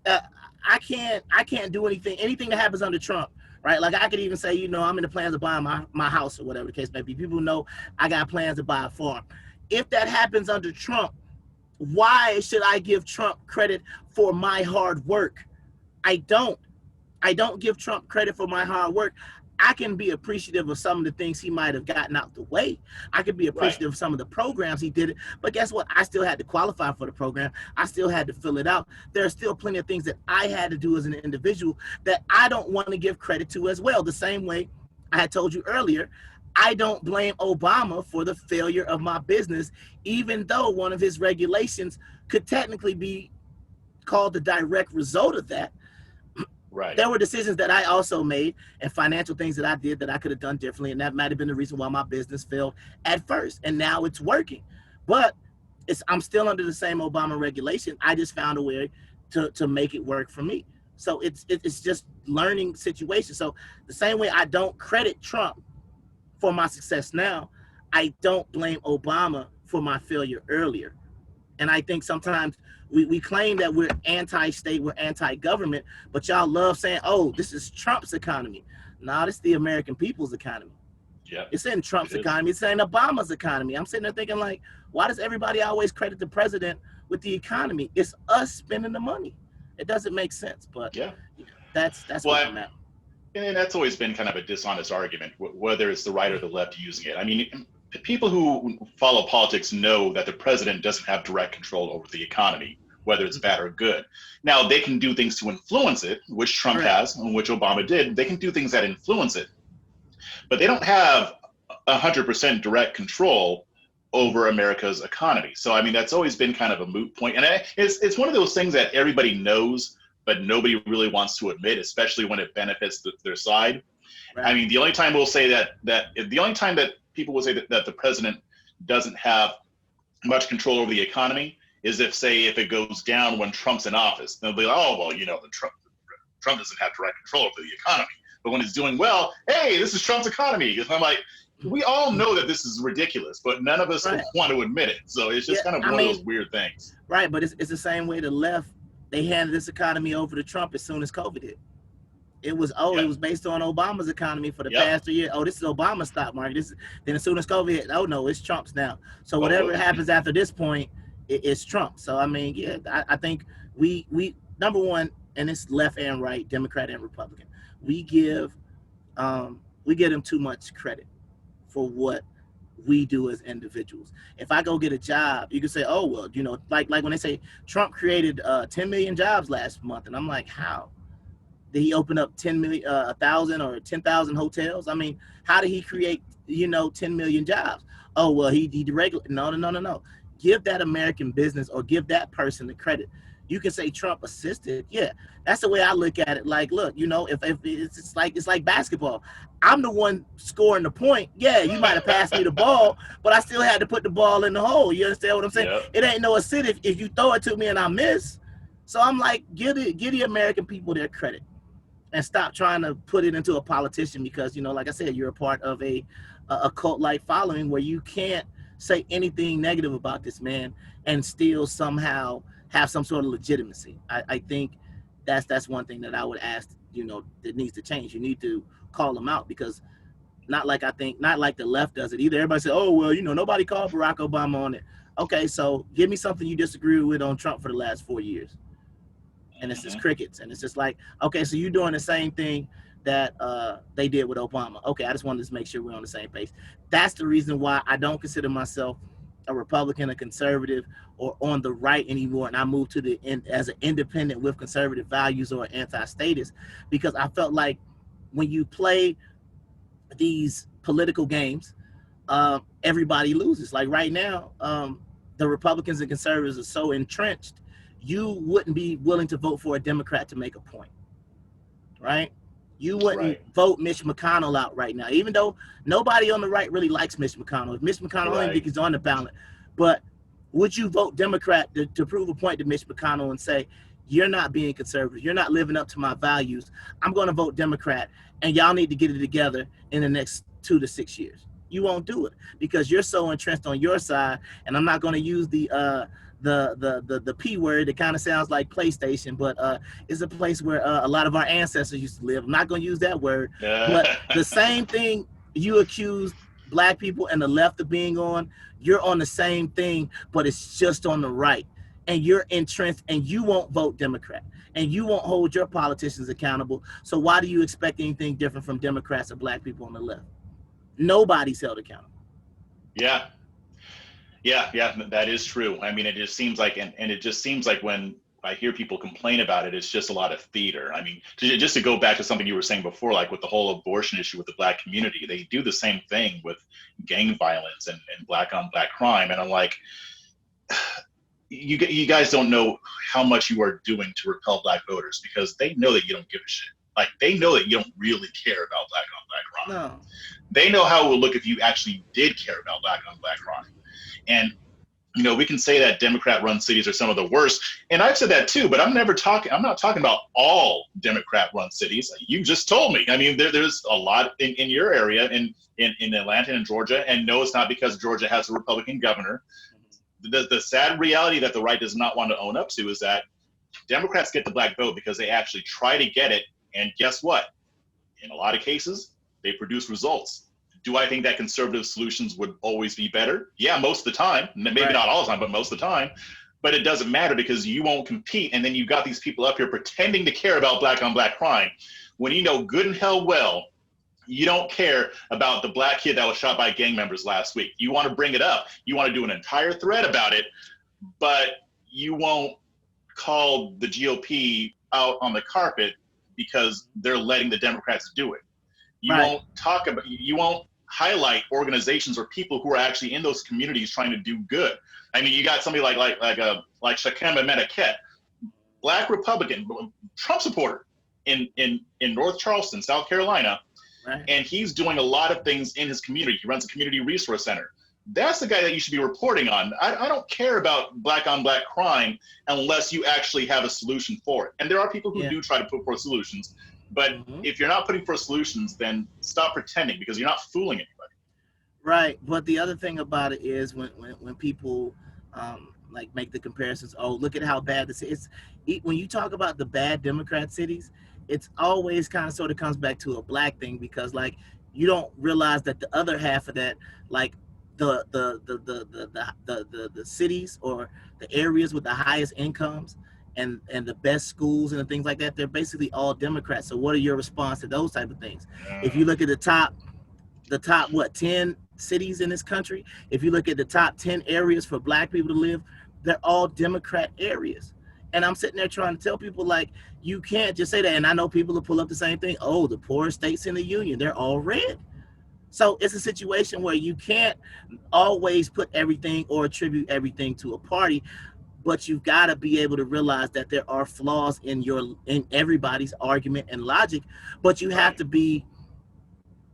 I can't do anything that happens under Trump. Right, like I could even say, I'm in the plans of buying my house or whatever the case may be. People know I got plans to buy a farm. If that happens under Trump, why should I give Trump credit for my hard work? I don't give Trump credit for my hard work. I can be appreciative of some of the things he might have gotten out the way. I can be appreciative of some of the programs he did. But guess what? I still had to qualify for the program. I still had to fill it out. There are still plenty of things that I had to do as an individual that I don't want to give credit to as well. The same way I had told you earlier, I don't blame Obama for the failure of my business, even though one of his regulations could technically be called the direct result of that. Right. There were decisions that I also made and financial things that I did that I could have done differently. And that might have been the reason why my business failed at first. And now it's working. But I'm still under the same Obama regulation. I just found a way to make it work for me. So it's just learning situations. So the same way I don't credit Trump for my success now, I don't blame Obama for my failure earlier. And I think sometimes we claim that we're anti-state, we're anti-government, but y'all love saying, oh, this is Trump's economy. No, this is the American people's economy. Yeah, it's in Trump's economy. It's in Obama's economy. I'm sitting there thinking, like, why does everybody always credit the president with the economy? It's us spending the money. It doesn't make sense, but that's what I'm at. And that's always been kind of a dishonest argument, whether it's the right or the left using it. I mean, people who follow politics know that the president doesn't have direct control over the economy, whether it's bad or good. Now, they can do things to influence it, which Trump has and which Obama did. They can do things that influence it, but they don't have 100% direct control over America's economy. So, I mean, that's always been kind of a moot point. And it's one of those things that everybody knows, but nobody really wants to admit, especially when it benefits their side. Right. I mean, the only time we'll say the only time that people will say that the president doesn't have much control over the economy is if it goes down when Trump's in office. They'll be like, oh, well, Trump doesn't have direct control over the economy. But when it's doing well, hey, this is Trump's economy. And I'm like, we all know that this is ridiculous, but none of us want to admit it. So it's just kind of one of those weird things. Right, but it's the same way the left, they handed this economy over to Trump as soon as COVID hit. It was based on Obama's economy for the past 3 years. Oh, this is Obama's stock market. Then as soon as COVID hit, oh no, it's Trump's now. So whatever happens after this point, it's Trump. So I mean, I think we number one, and it's left and right, Democrat and Republican, we give them too much credit for what we do as individuals. If I go get a job, you can say, oh well, like when they say Trump created 10 million jobs last month, and I'm like, how? Did he open up 1,000 or 10,000 hotels? I mean, how did he create, 10 million jobs? Oh, well, he deregulated. No. Give that American business or give that person the credit. You can say Trump assisted. Yeah, that's the way I look at it. Like, look, if it's like basketball. I'm the one scoring the point. Yeah, you might have passed me the ball, but I still had to put the ball in the hole. You understand what I'm saying? Yep. It ain't no assist if you throw it to me and I miss. So I'm like, give the American people their credit. And stop trying to put it into a politician because, like I said, you're a part of a cult-like following where you can't say anything negative about this man and still somehow have some sort of legitimacy. I think that's one thing that I would ask, that needs to change. You need to call him out because not like the left does it either. Everybody says, oh, well, nobody called Barack Obama on it. Okay, so give me something you disagree with on Trump for the last 4 years. And it's just crickets. And it's just like, okay, so you're doing the same thing that they did with Obama. Okay, I just wanted to make sure we're on the same page. That's the reason why I don't consider myself a Republican, a conservative, or on the right anymore. And I moved to the end as an independent with conservative values or anti-statist, because I felt like when you play these political games, everybody loses. Like right now, the Republicans and conservatives are so entrenched, you wouldn't be willing to vote for a Democrat to make a point, right? You wouldn't vote Mitch McConnell out right now, even though nobody on the right really likes Mitch McConnell. If Mitch McConnell, I don't think he's on the ballot, but would you vote Democrat to prove a point to Mitch McConnell and say, you're not being conservative, you're not living up to my values, I'm going to vote Democrat, and y'all need to get it together in the next 2 to 6 years? You won't do it because you're so entrenched on your side. And I'm not going to use the P word. It kind of sounds like PlayStation, but it's a place where a lot of our ancestors used to live. I'm not going to use that word, but the same thing you accuse Black people and the left of being on, you're on the same thing, but it's just on the right. And you're entrenched, and you won't vote Democrat, and you won't hold your politicians accountable. So why do you expect anything different from Democrats or Black people on the left? Nobody's held accountable. Yeah, that is true. I mean, it just seems like, and it just seems like when I hear people complain about it, it's just a lot of theater. I mean, just to go back to something you were saying before, like with the whole abortion issue with the Black community, they do the same thing with gang violence and Black on Black crime. And I'm like, you guys don't know how much you are doing to repel Black voters, because they know that you don't give a shit. Like, they know that you don't really care about Black on Black crime. No. They know how it would look if you actually did care about Black on Black crime. And, we can say that Democrat-run cities are some of the worst. And I've said that too, but I'm not talking about all Democrat-run cities. You just told me. I mean, there's a lot in your area, in Atlanta and Georgia. And no, it's not because Georgia has a Republican governor. The sad reality that the right does not want to own up to is that Democrats get the Black vote because they actually try to get it. And guess what? In a lot of cases, they produce results. Do I think that conservative solutions would always be better? Yeah, most of the time. Maybe not all the time, but most of the time. But it doesn't matter because you won't compete. And then you've got these people up here pretending to care about Black on Black crime when you know good and hell well you don't care about the Black kid that was shot by gang members last week. You want to bring it up. You want to do an entire thread about it, but you won't call the GOP out on the carpet because they're letting the Democrats do it. You won't highlight organizations or people who are actually in those communities trying to do good. I mean, you got somebody like Shakema Menaket, Black Republican, Trump supporter in North Charleston, South Carolina, and he's doing a lot of things in his community. He runs a community resource center. That's the guy that you should be reporting on. I don't care about Black on Black crime unless you actually have a solution for it. And there are people who do try to put forth solutions. But if you're not putting forth solutions, then stop pretending, because you're not fooling anybody. Right. But the other thing about it is when people like make the comparisons, oh, look at how bad this is. When you talk about the bad Democrat cities, it's always kind of sort of comes back to a Black thing, because like you don't realize that the other half of that, like the cities or the areas with the highest incomes and the best schools and things like that, they're basically all Democrats. So what are your response to those type of things? If you look at the top 10 cities in this country, if you look at the top 10 areas for Black people to live, they're all Democrat areas. And I'm sitting there trying to tell people, like, you can't just say that. And I know people will pull up the same thing. Oh, the poorest states in the union, they're all red. So it's a situation where you can't always put everything or attribute everything to a party, but you've got to be able to realize that there are flaws in everybody's argument and logic, but you have to be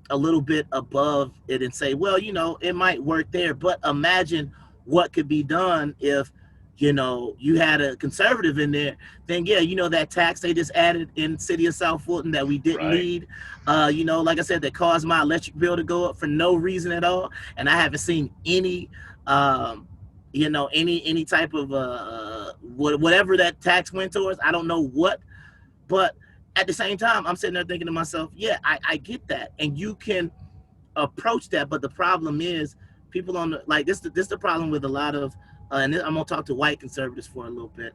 a little bit above it and say, well, it might work there, but imagine what could be done if, you had a conservative in there, then that tax they just added in the city of South Fulton that we didn't need, like I said, that caused my electric bill to go up for no reason at all. And I haven't seen any, any type of whatever that tax went towards. I don't know what, but at the same time, I'm sitting there thinking to myself, yeah, I get that. And you can approach that. But the problem is people on the, like this the problem with a lot of and I'm gonna talk to white conservatives for a little bit.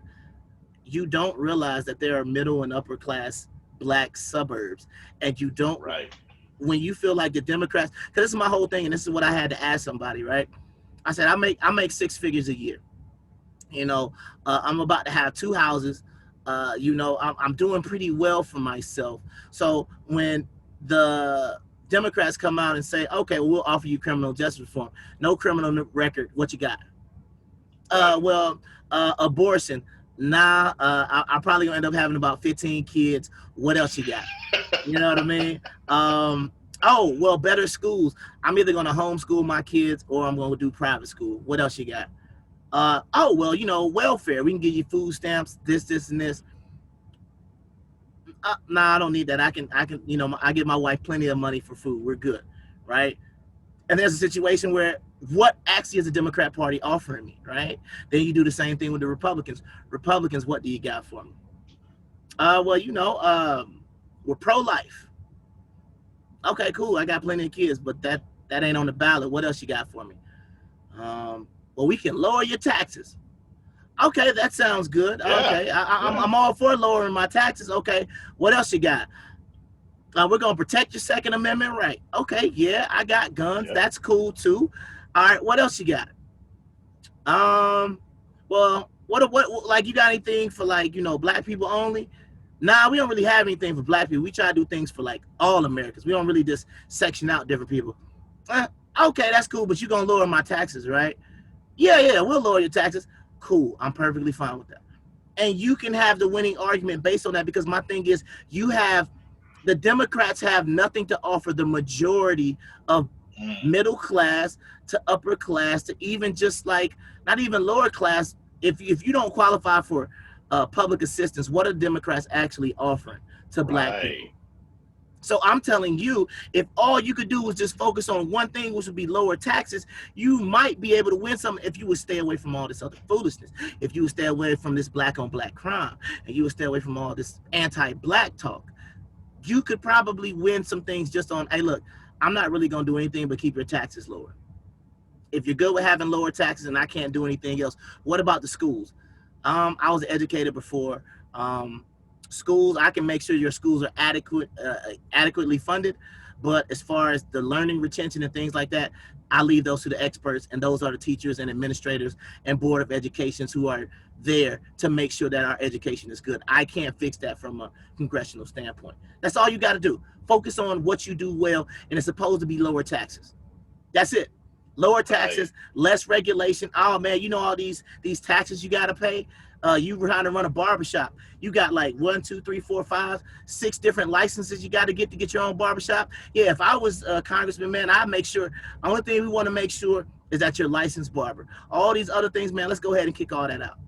You don't realize that there are middle and upper class black suburbs, and you don't when you feel like the Democrats, because this is my whole thing, and this is what I had to ask somebody, right? I said I make 6 figures a year. You know, I'm about to have 2 houses. You know, I'm doing pretty well for myself. So when the Democrats come out and say, okay, we'll offer you criminal justice reform, no criminal record, what you got? Abortion. Nah, I'm probably gonna end up having about 15 kids. What else you got? You know what I mean? Oh, well, better schools. I'm either gonna homeschool my kids or I'm gonna do private school. What else you got? Oh, well, you know, welfare. We can give you food stamps, this, and this. Nah, I don't need that. I can, you know, I give my wife plenty of money for food. We're good, right? And there's a situation where what actually is the Democrat Party offering me, right? Then you do the same thing with the Republicans. Republicans, what do you got for me? Well, you know, we're pro-life. Okay, cool. I got plenty of kids, but that ain't on the ballot. What else you got for me? Well, we can lower your taxes. Okay, that sounds good. Yeah, okay, I'm all for lowering my taxes. Okay, what else you got? We're gonna protect your Second Amendment right. Okay, yeah, I got guns. Yeah. That's cool too. All right, what else you got? Well, what like you got anything for like, you know, black people only? Nah, we don't really have anything for black people. We try to do things for like all Americans. We don't really just section out different people. Okay, that's cool, but you're gonna lower my taxes, right? Yeah, we'll lower your taxes. Cool, I'm perfectly fine with that. And you can have the winning argument based on that, because my thing is, the Democrats have nothing to offer the majority of middle class to upper class to even just like, not even lower class. If you don't qualify for public assistance, what are Democrats actually offering to black people? So I'm telling you, if all you could do was just focus on one thing, which would be lower taxes, you might be able to win something if you would stay away from all this other foolishness. If you would stay away from this black on black crime, and you would stay away from all this anti-black talk, you could probably win some things just on, hey, look, I'm not really going to do anything but keep your taxes lower. If you're good with having lower taxes and I can't do anything else, what about the schools? I was educated before. Schools, I can make sure your schools are adequately funded, but as far as the learning retention and things like that, I leave those to the experts, and those are the teachers and administrators and board of educations who are there to make sure that our education is good. I can't fix that from a congressional standpoint. That's all you got to do. Focus on what you do well, and it's supposed to be lower taxes. That's it. Lower taxes, less regulation. Oh man, you know all these taxes you got to pay. You trying to run a barbershop. You got like 1, 2, 3, 4, 5, 6 different licenses you got to get your own barbershop. Yeah, if I was a congressman, man, I'd make sure. The only thing we want to make sure is that you're licensed barber. All these other things, man, let's go ahead and kick all that out.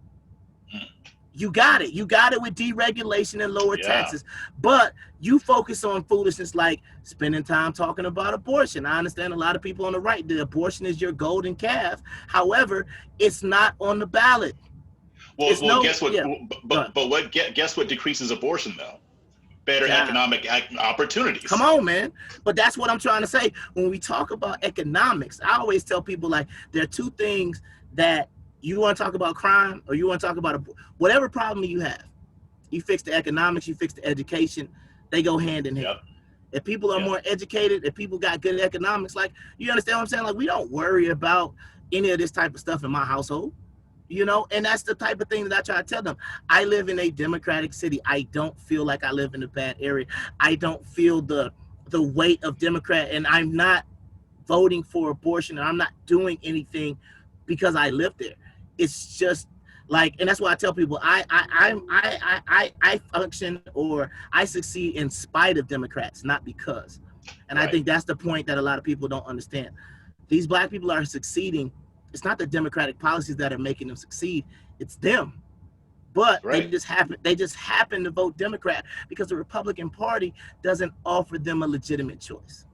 You got it. You got it with deregulation and lower taxes. But you focus on foolishness like spending time talking about abortion. I understand a lot of people on the right, the abortion is your golden calf. However, it's not on the ballot. Well, guess what? Yeah. But guess what decreases abortion though? Better economic opportunities. Come on, man. But that's what I'm trying to say. When we talk about economics, I always tell people like there are 2 things that you want to talk about: crime, or you want to talk about whatever problem you have. You fix the economics, you fix the education. They go hand in hand. Yep. If people are more educated, if people got good economics, like, you understand what I'm saying? Like, we don't worry about any of this type of stuff in my household. You know, and that's the type of thing that I try to tell them. I live in a democratic city. I don't feel like I live in a bad area. I don't feel the weight of Democrat, and I'm not voting for abortion, and I'm not doing anything because I live there. It's just like, and that's why I tell people I function, or I succeed in spite of Democrats, not because. And I think that's the point that a lot of people don't understand. These black people are succeeding. It's not the Democratic policies that are making them succeed. It's them. But they just happen to vote Democrat because the Republican Party doesn't offer them a legitimate choice.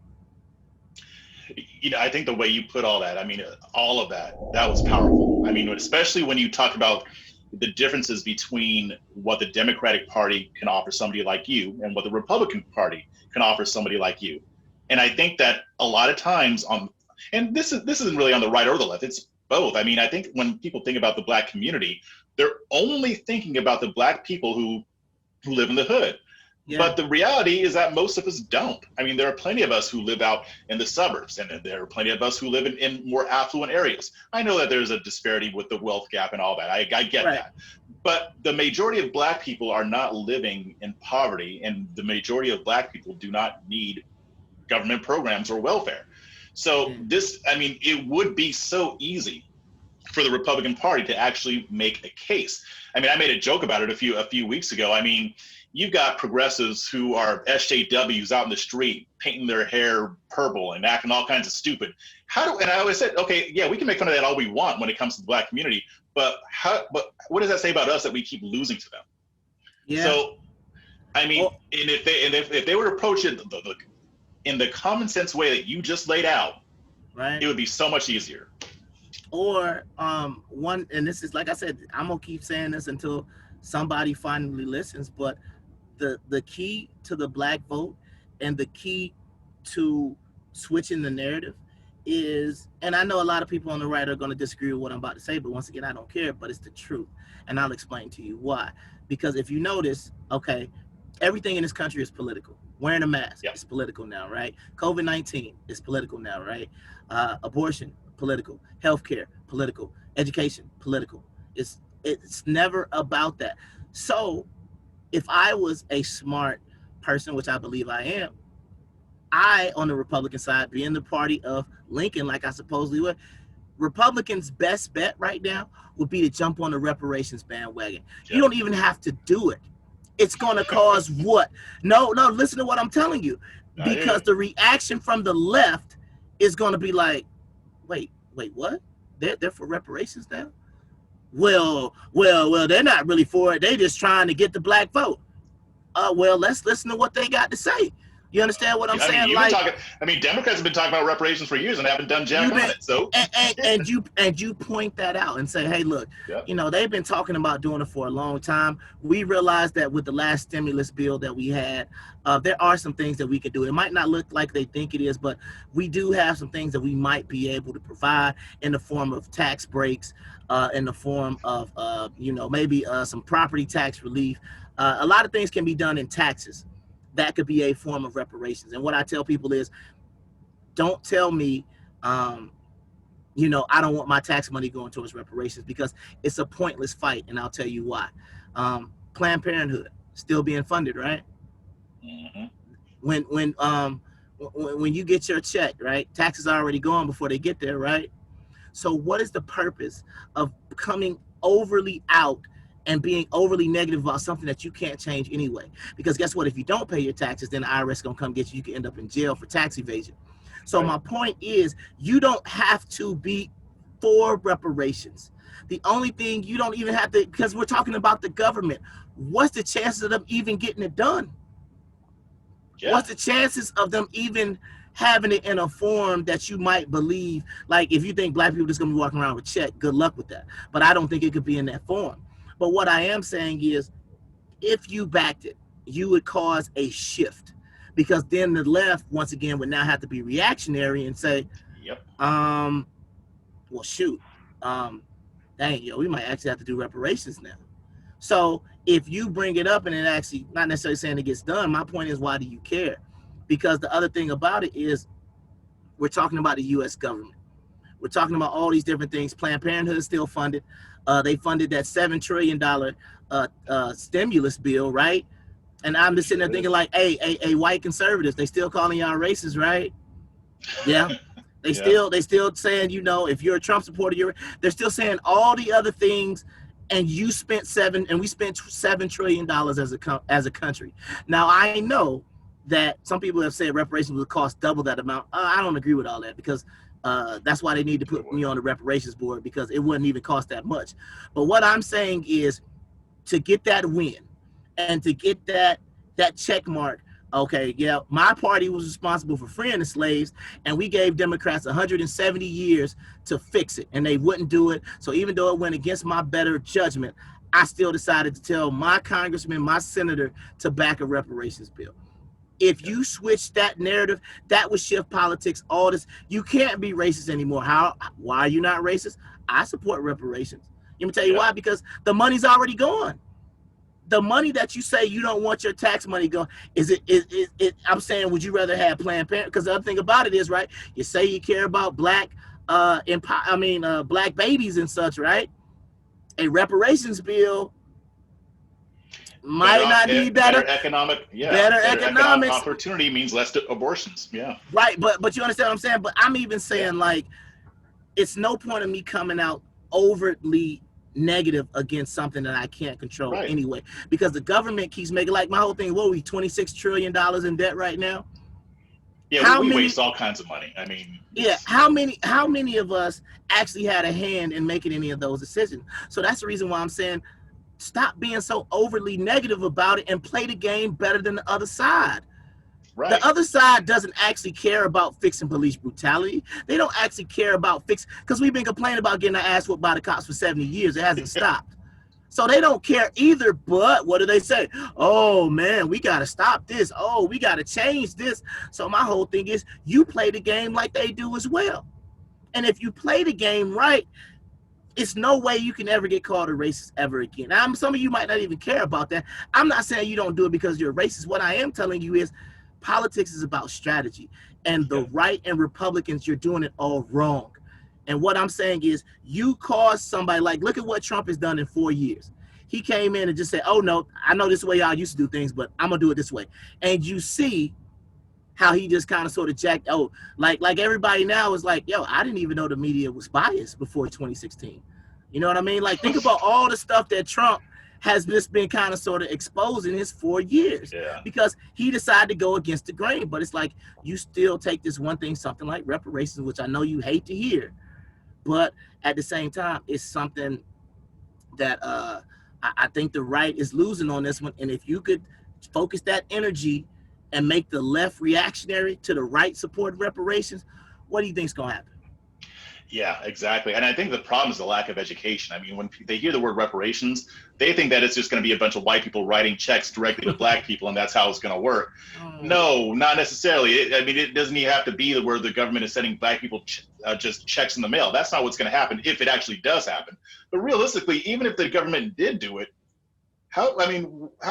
You know, I think the way you put all that, I mean, all of that was powerful. I mean, especially when you talk about the differences between what the Democratic Party can offer somebody like you and what the Republican Party can offer somebody like you. And I think that a lot of times and this isn't really on the right or the left, it's both. I mean, I think when people think about the Black community, they're only thinking about the Black people who live in the hood. Yeah. But the reality is that most of us don't. I mean, there are plenty of us who live out in the suburbs, and there are plenty of us who live in more affluent areas. I know that there's a disparity with the wealth gap and all that. I get that. But the majority of Black people are not living in poverty, and the majority of Black people do not need government programs or welfare. So it would be so easy for the Republican Party to actually make a case. I mean, I made a joke about it a few weeks ago. I mean, you've got progressives who are SJWs out in the street painting their hair purple and acting all kinds of stupid. And I always said, okay, yeah, we can make fun of that all we want when it comes to the Black community, but what does that say about us that we keep losing to them? Yeah. So, I mean, if they were to approach it in the common sense way that you just laid out, it would be so much easier. Or and this is, like I said, I'm gonna keep saying this until somebody finally listens, but the key to the Black vote and the key to switching the narrative is, and I know a lot of people on the right are going to disagree with what I'm about to say, but once again, I don't care, but it's the truth. And I'll explain to you why. Because if you notice, okay, everything in this country is political. Wearing a mask is political now, right? COVID-19 is political now, right? Abortion, political. Healthcare, political. Education, political. It's never about that. So if I was a smart person, which I believe I am, I, on the Republican side, being the party of Lincoln, like I supposedly would, Republicans' best bet right now would be to jump on the reparations bandwagon. Yeah. You don't even have to do it. It's going to cause what? No, listen to what I'm telling you. Because the reaction from the left is going to be like, wait, what? They're for reparations now? Well, they're not really for it. They're just trying to get the Black vote. Well, let's listen to what they got to say. You understand what I'm saying? Democrats have been talking about reparations for years and haven't done jack on it. So and you point that out and say, hey, look, they've been talking about doing it for a long time. We realized that with the last stimulus bill that we had, there are some things that we could do. It might not look like they think it is, but we do have some things that we might be able to provide in the form of tax breaks, in the form of maybe some property tax relief. A lot of things can be done in taxes. That could be a form of reparations. And what I tell people is, don't tell me, I don't want my tax money going towards reparations, because it's a pointless fight. And I'll tell you why. Planned Parenthood still being funded, right? Mm-hmm. When you get your check, right? Taxes are already gone before they get there, right? So what is the purpose of coming overly out and being overly negative about something that you can't change anyway? Because guess what? If you don't pay your taxes, then the IRS is going to come get you. You can end up in jail for tax evasion. So my point is, you don't have to be for reparations. The only thing you don't even have to, because we're talking about the government, what's the chances of them even getting it done? Yeah. What's the chances of them even having it in a form that you might believe? Like, if you think Black people just going to be walking around with a check, good luck with that. But I don't think it could be in that form. But what I am saying is, if you backed it, you would cause a shift, because then the left, once again, would now have to be reactionary and say, well, shoot, we might actually have to do reparations now. So if you bring it up and it actually, not necessarily saying it gets done, my point is, why do you care? Because the other thing about it is, we're talking about the U.S. government. We're talking about all these different things. Planned Parenthood is still funded. They funded that $7 trillion stimulus bill, right? And I'm just sitting there thinking, like, hey, white conservatives, they still calling y'all racist, right? Yeah. They still saying, if you're a Trump supporter, they're still saying all the other things, and we spent $7 trillion as a country. Now, I know that some people have said reparations would cost double that amount. I don't agree with all that, because that's why they need to put me on the reparations board, because it wouldn't even cost that much. But what I'm saying is, to get that win and to get that check mark, okay, my party was responsible for freeing the slaves, and we gave Democrats 170 years to fix it, and they wouldn't do it. So even though it went against my better judgment, I still decided to tell my congressman, my senator, to back a reparations bill. If you switch that narrative, that would shift politics. All this, you can't be racist anymore. Why are you not racist? I support reparations. Let me tell you why. Because the money's already gone. The money that you say you don't want your tax money going, is it I'm saying, would you rather have Planned Parenthood? Because the other thing about it is, right, you say you care about black black babies and such, right? A reparations bill might not be better economic economics. Opportunity means less abortions. Yeah. Right, but you understand what I'm saying? But I'm even saying, like, it's no point of me coming out overtly negative against something that I can't control anyway, because the government keeps making, like, my whole thing, what are we, $26 trillion in debt right now? Yeah, we waste all kinds of money. I mean, how many of us actually had a hand in making any of those decisions? So that's the reason why I'm saying, stop being so overly negative about it and play the game better than the other side. Right. The other side doesn't actually care about fixing police brutality. They don't actually care about because we've been complaining about getting our ass whooped by the cops for 70 years. It hasn't stopped. So they don't care either, but what do they say? Oh, man, we got to stop this. Oh, we got to change this. So my whole thing is, you play the game like they do as well. And if you play the game right, it's no way you can ever get called a racist ever again. Now, some of you might not even care about that. I'm not saying you don't do it because you're a racist. What I am telling you is, politics is about strategy, and the right and Republicans, you're doing it all wrong. And what I'm saying is, you cause somebody, like, look at what Trump has done in 4 years. He came in and just said, oh, no, I know this is the way y'all used to do things, but I'm going to do it this way. And you see how he just kind of sort of jacked, like everybody now is like, yo, I didn't even know the media was biased before 2016. You know what I mean? Like, think about all the stuff that Trump has just been kind of sort of exposed in his 4 years, because he decided to go against the grain. But it's like, you still take this one thing, something like reparations, which I know you hate to hear, but at the same time, it's something that I think the right is losing on this one. And if you could focus that energy and make the left reactionary to the right support reparations, what do you think is going to happen? Yeah, exactly. And I think the problem is the lack of education. I mean, when they hear the word reparations, they think that it's just going to be a bunch of white people writing checks directly to black people, and that's how it's going to work. No, not necessarily. It doesn't even have to be where the government is sending black people just checks in the mail. That's not what's going to happen, if it actually does happen. But realistically, even if the government did do it, how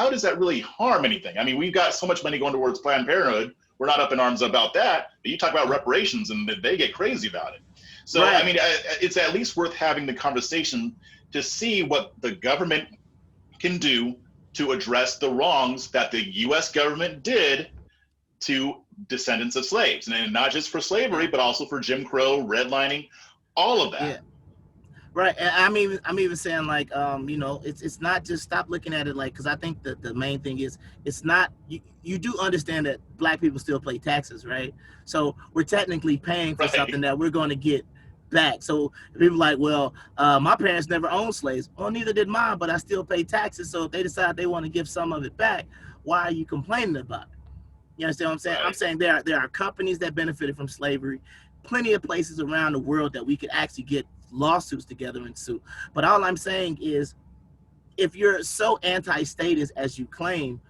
does that really harm anything? I mean, we've got so much money going towards Planned Parenthood. We're not up in arms about that. But you talk about reparations, and they get crazy about it. So, I mean, it's at least worth having the conversation to see what the government can do to address the wrongs that the U.S. government did to descendants of slaves. And not just for slavery, but also for Jim Crow, redlining, all of that. Yeah. Right. And I'm even saying, like, it's not just, stop looking at it like, because I think that the main thing is, it's not, you do understand that black people still pay taxes, right? So we're technically paying for something that we're going to get back. So people are like, well, my parents never owned slaves. Well, neither did mine, but I still pay taxes. So if they decide they want to give some of it back, why are you complaining about it? You understand what I'm saying? Right. I'm saying there are companies that benefited from slavery, plenty of places around the world that we could actually get lawsuits together and sue. But all I'm saying is, if you're so anti-statist as you claim,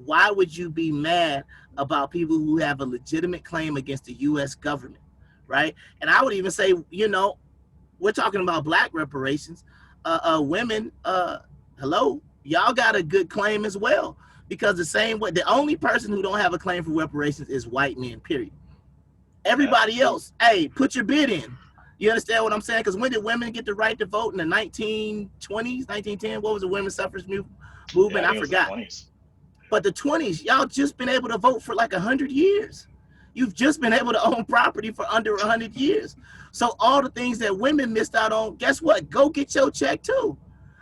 why would you be mad about people who have a legitimate claim against the U.S. government, right? And I would even say, we're talking about black reparations. Women, hello, y'all got a good claim as well, because the same way, the only person who don't have a claim for reparations is white men, period. Everybody else, hey, put your bid in. You understand what I'm saying? Because when did women get the right to vote? In the 1920s, 1910? What was the women's suffrage movement? I forgot. But the 20s, y'all just been able to vote for like 100 years. You've just been able to own property for under 100 years. So all the things that women missed out on, guess what? Go get your check too.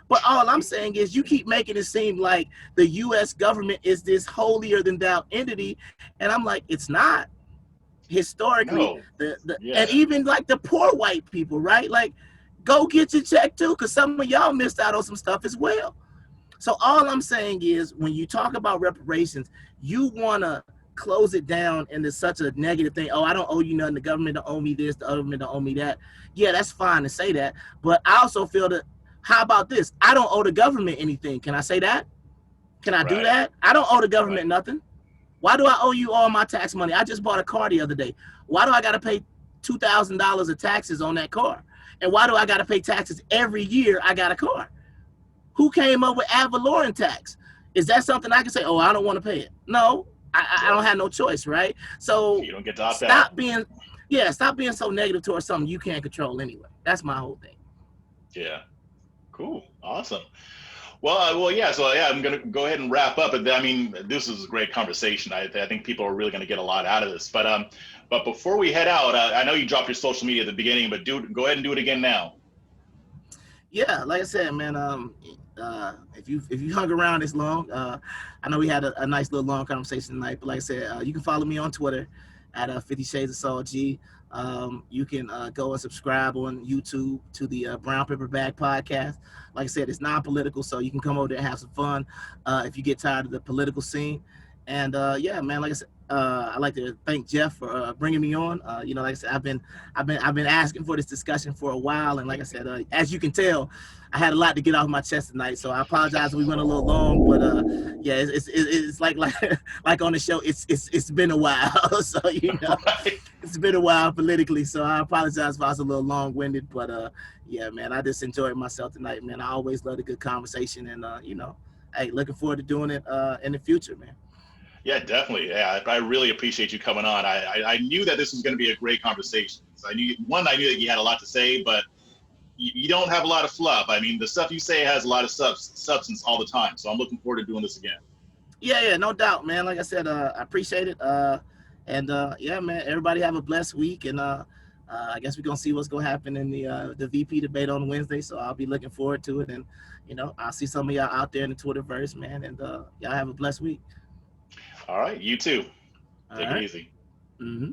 But all I'm saying is, you keep making it seem like the U.S. government is this holier than thou entity. And I'm like, it's not. Historically, and even like the poor white people, right? Like, go get your check too, because some of y'all missed out on some stuff as well. So all I'm saying is, when you talk about reparations, you want to close it down into such a negative thing. Oh, I don't owe you nothing. The government don't owe me this. The government don't owe me that. Yeah, that's fine to say that. But I also feel that, how about this? I don't owe the government anything. Can I say that? Can I do that? I don't owe the government nothing. Why do I owe you all my tax money? I just bought a car the other day. Why do I got to pay $2,000 of taxes on that car? And why do I got to pay taxes every year I got a car? Who came up with ad valorem tax? Is that something I can say, oh, I don't want to pay it? No, I don't have no choice, right? So you don't get to opt stop out. being so negative towards something you can't control anyway. That's my whole thing. Yeah. Cool. Awesome. Well, yeah. So yeah, I'm gonna go ahead and wrap up. I mean, this is a great conversation. I think people are really gonna get a lot out of this. But before we head out, I know you dropped your social media at the beginning, but go ahead and do it again now. Yeah, like I said, man. If you hung around this long, I know we had a nice little long conversation tonight. But like I said, you can follow me on Twitter at 50 Shades of Saul G. You can go and subscribe on YouTube to the Brown Paper Bag Podcast. Like I said, it's non-political, so you can come over there and have some fun if you get tired of the political scene. And yeah, man, like I said, I'd like to thank Jeff for bringing me on. Like I said, I've been asking for this discussion for a while, and like I said, as you can tell, I had a lot to get off my chest tonight. So I apologize if we went a little long, but yeah, it's like on the show, it's been a while. So it's been a while politically. So I apologize if I was a little long-winded, but yeah, man, I just enjoyed myself tonight, man. I always love a good conversation, and hey, looking forward to doing it in the future, man. Yeah, definitely. Yeah, I really appreciate you coming on. I knew that this was going to be a great conversation. So I knew that you had a lot to say, but you don't have a lot of fluff. I mean, the stuff you say has a lot of substance all the time. So I'm looking forward to doing this again. Yeah, no doubt, man. Like I said, I appreciate it. And yeah, man, everybody have a blessed week. And I guess we're going to see what's going to happen in the VP debate on Wednesday. So I'll be looking forward to it. And, I'll see some of y'all out there in the Twitterverse, man. And y'all have a blessed week. All right. You too. Take it easy. Mm-hmm.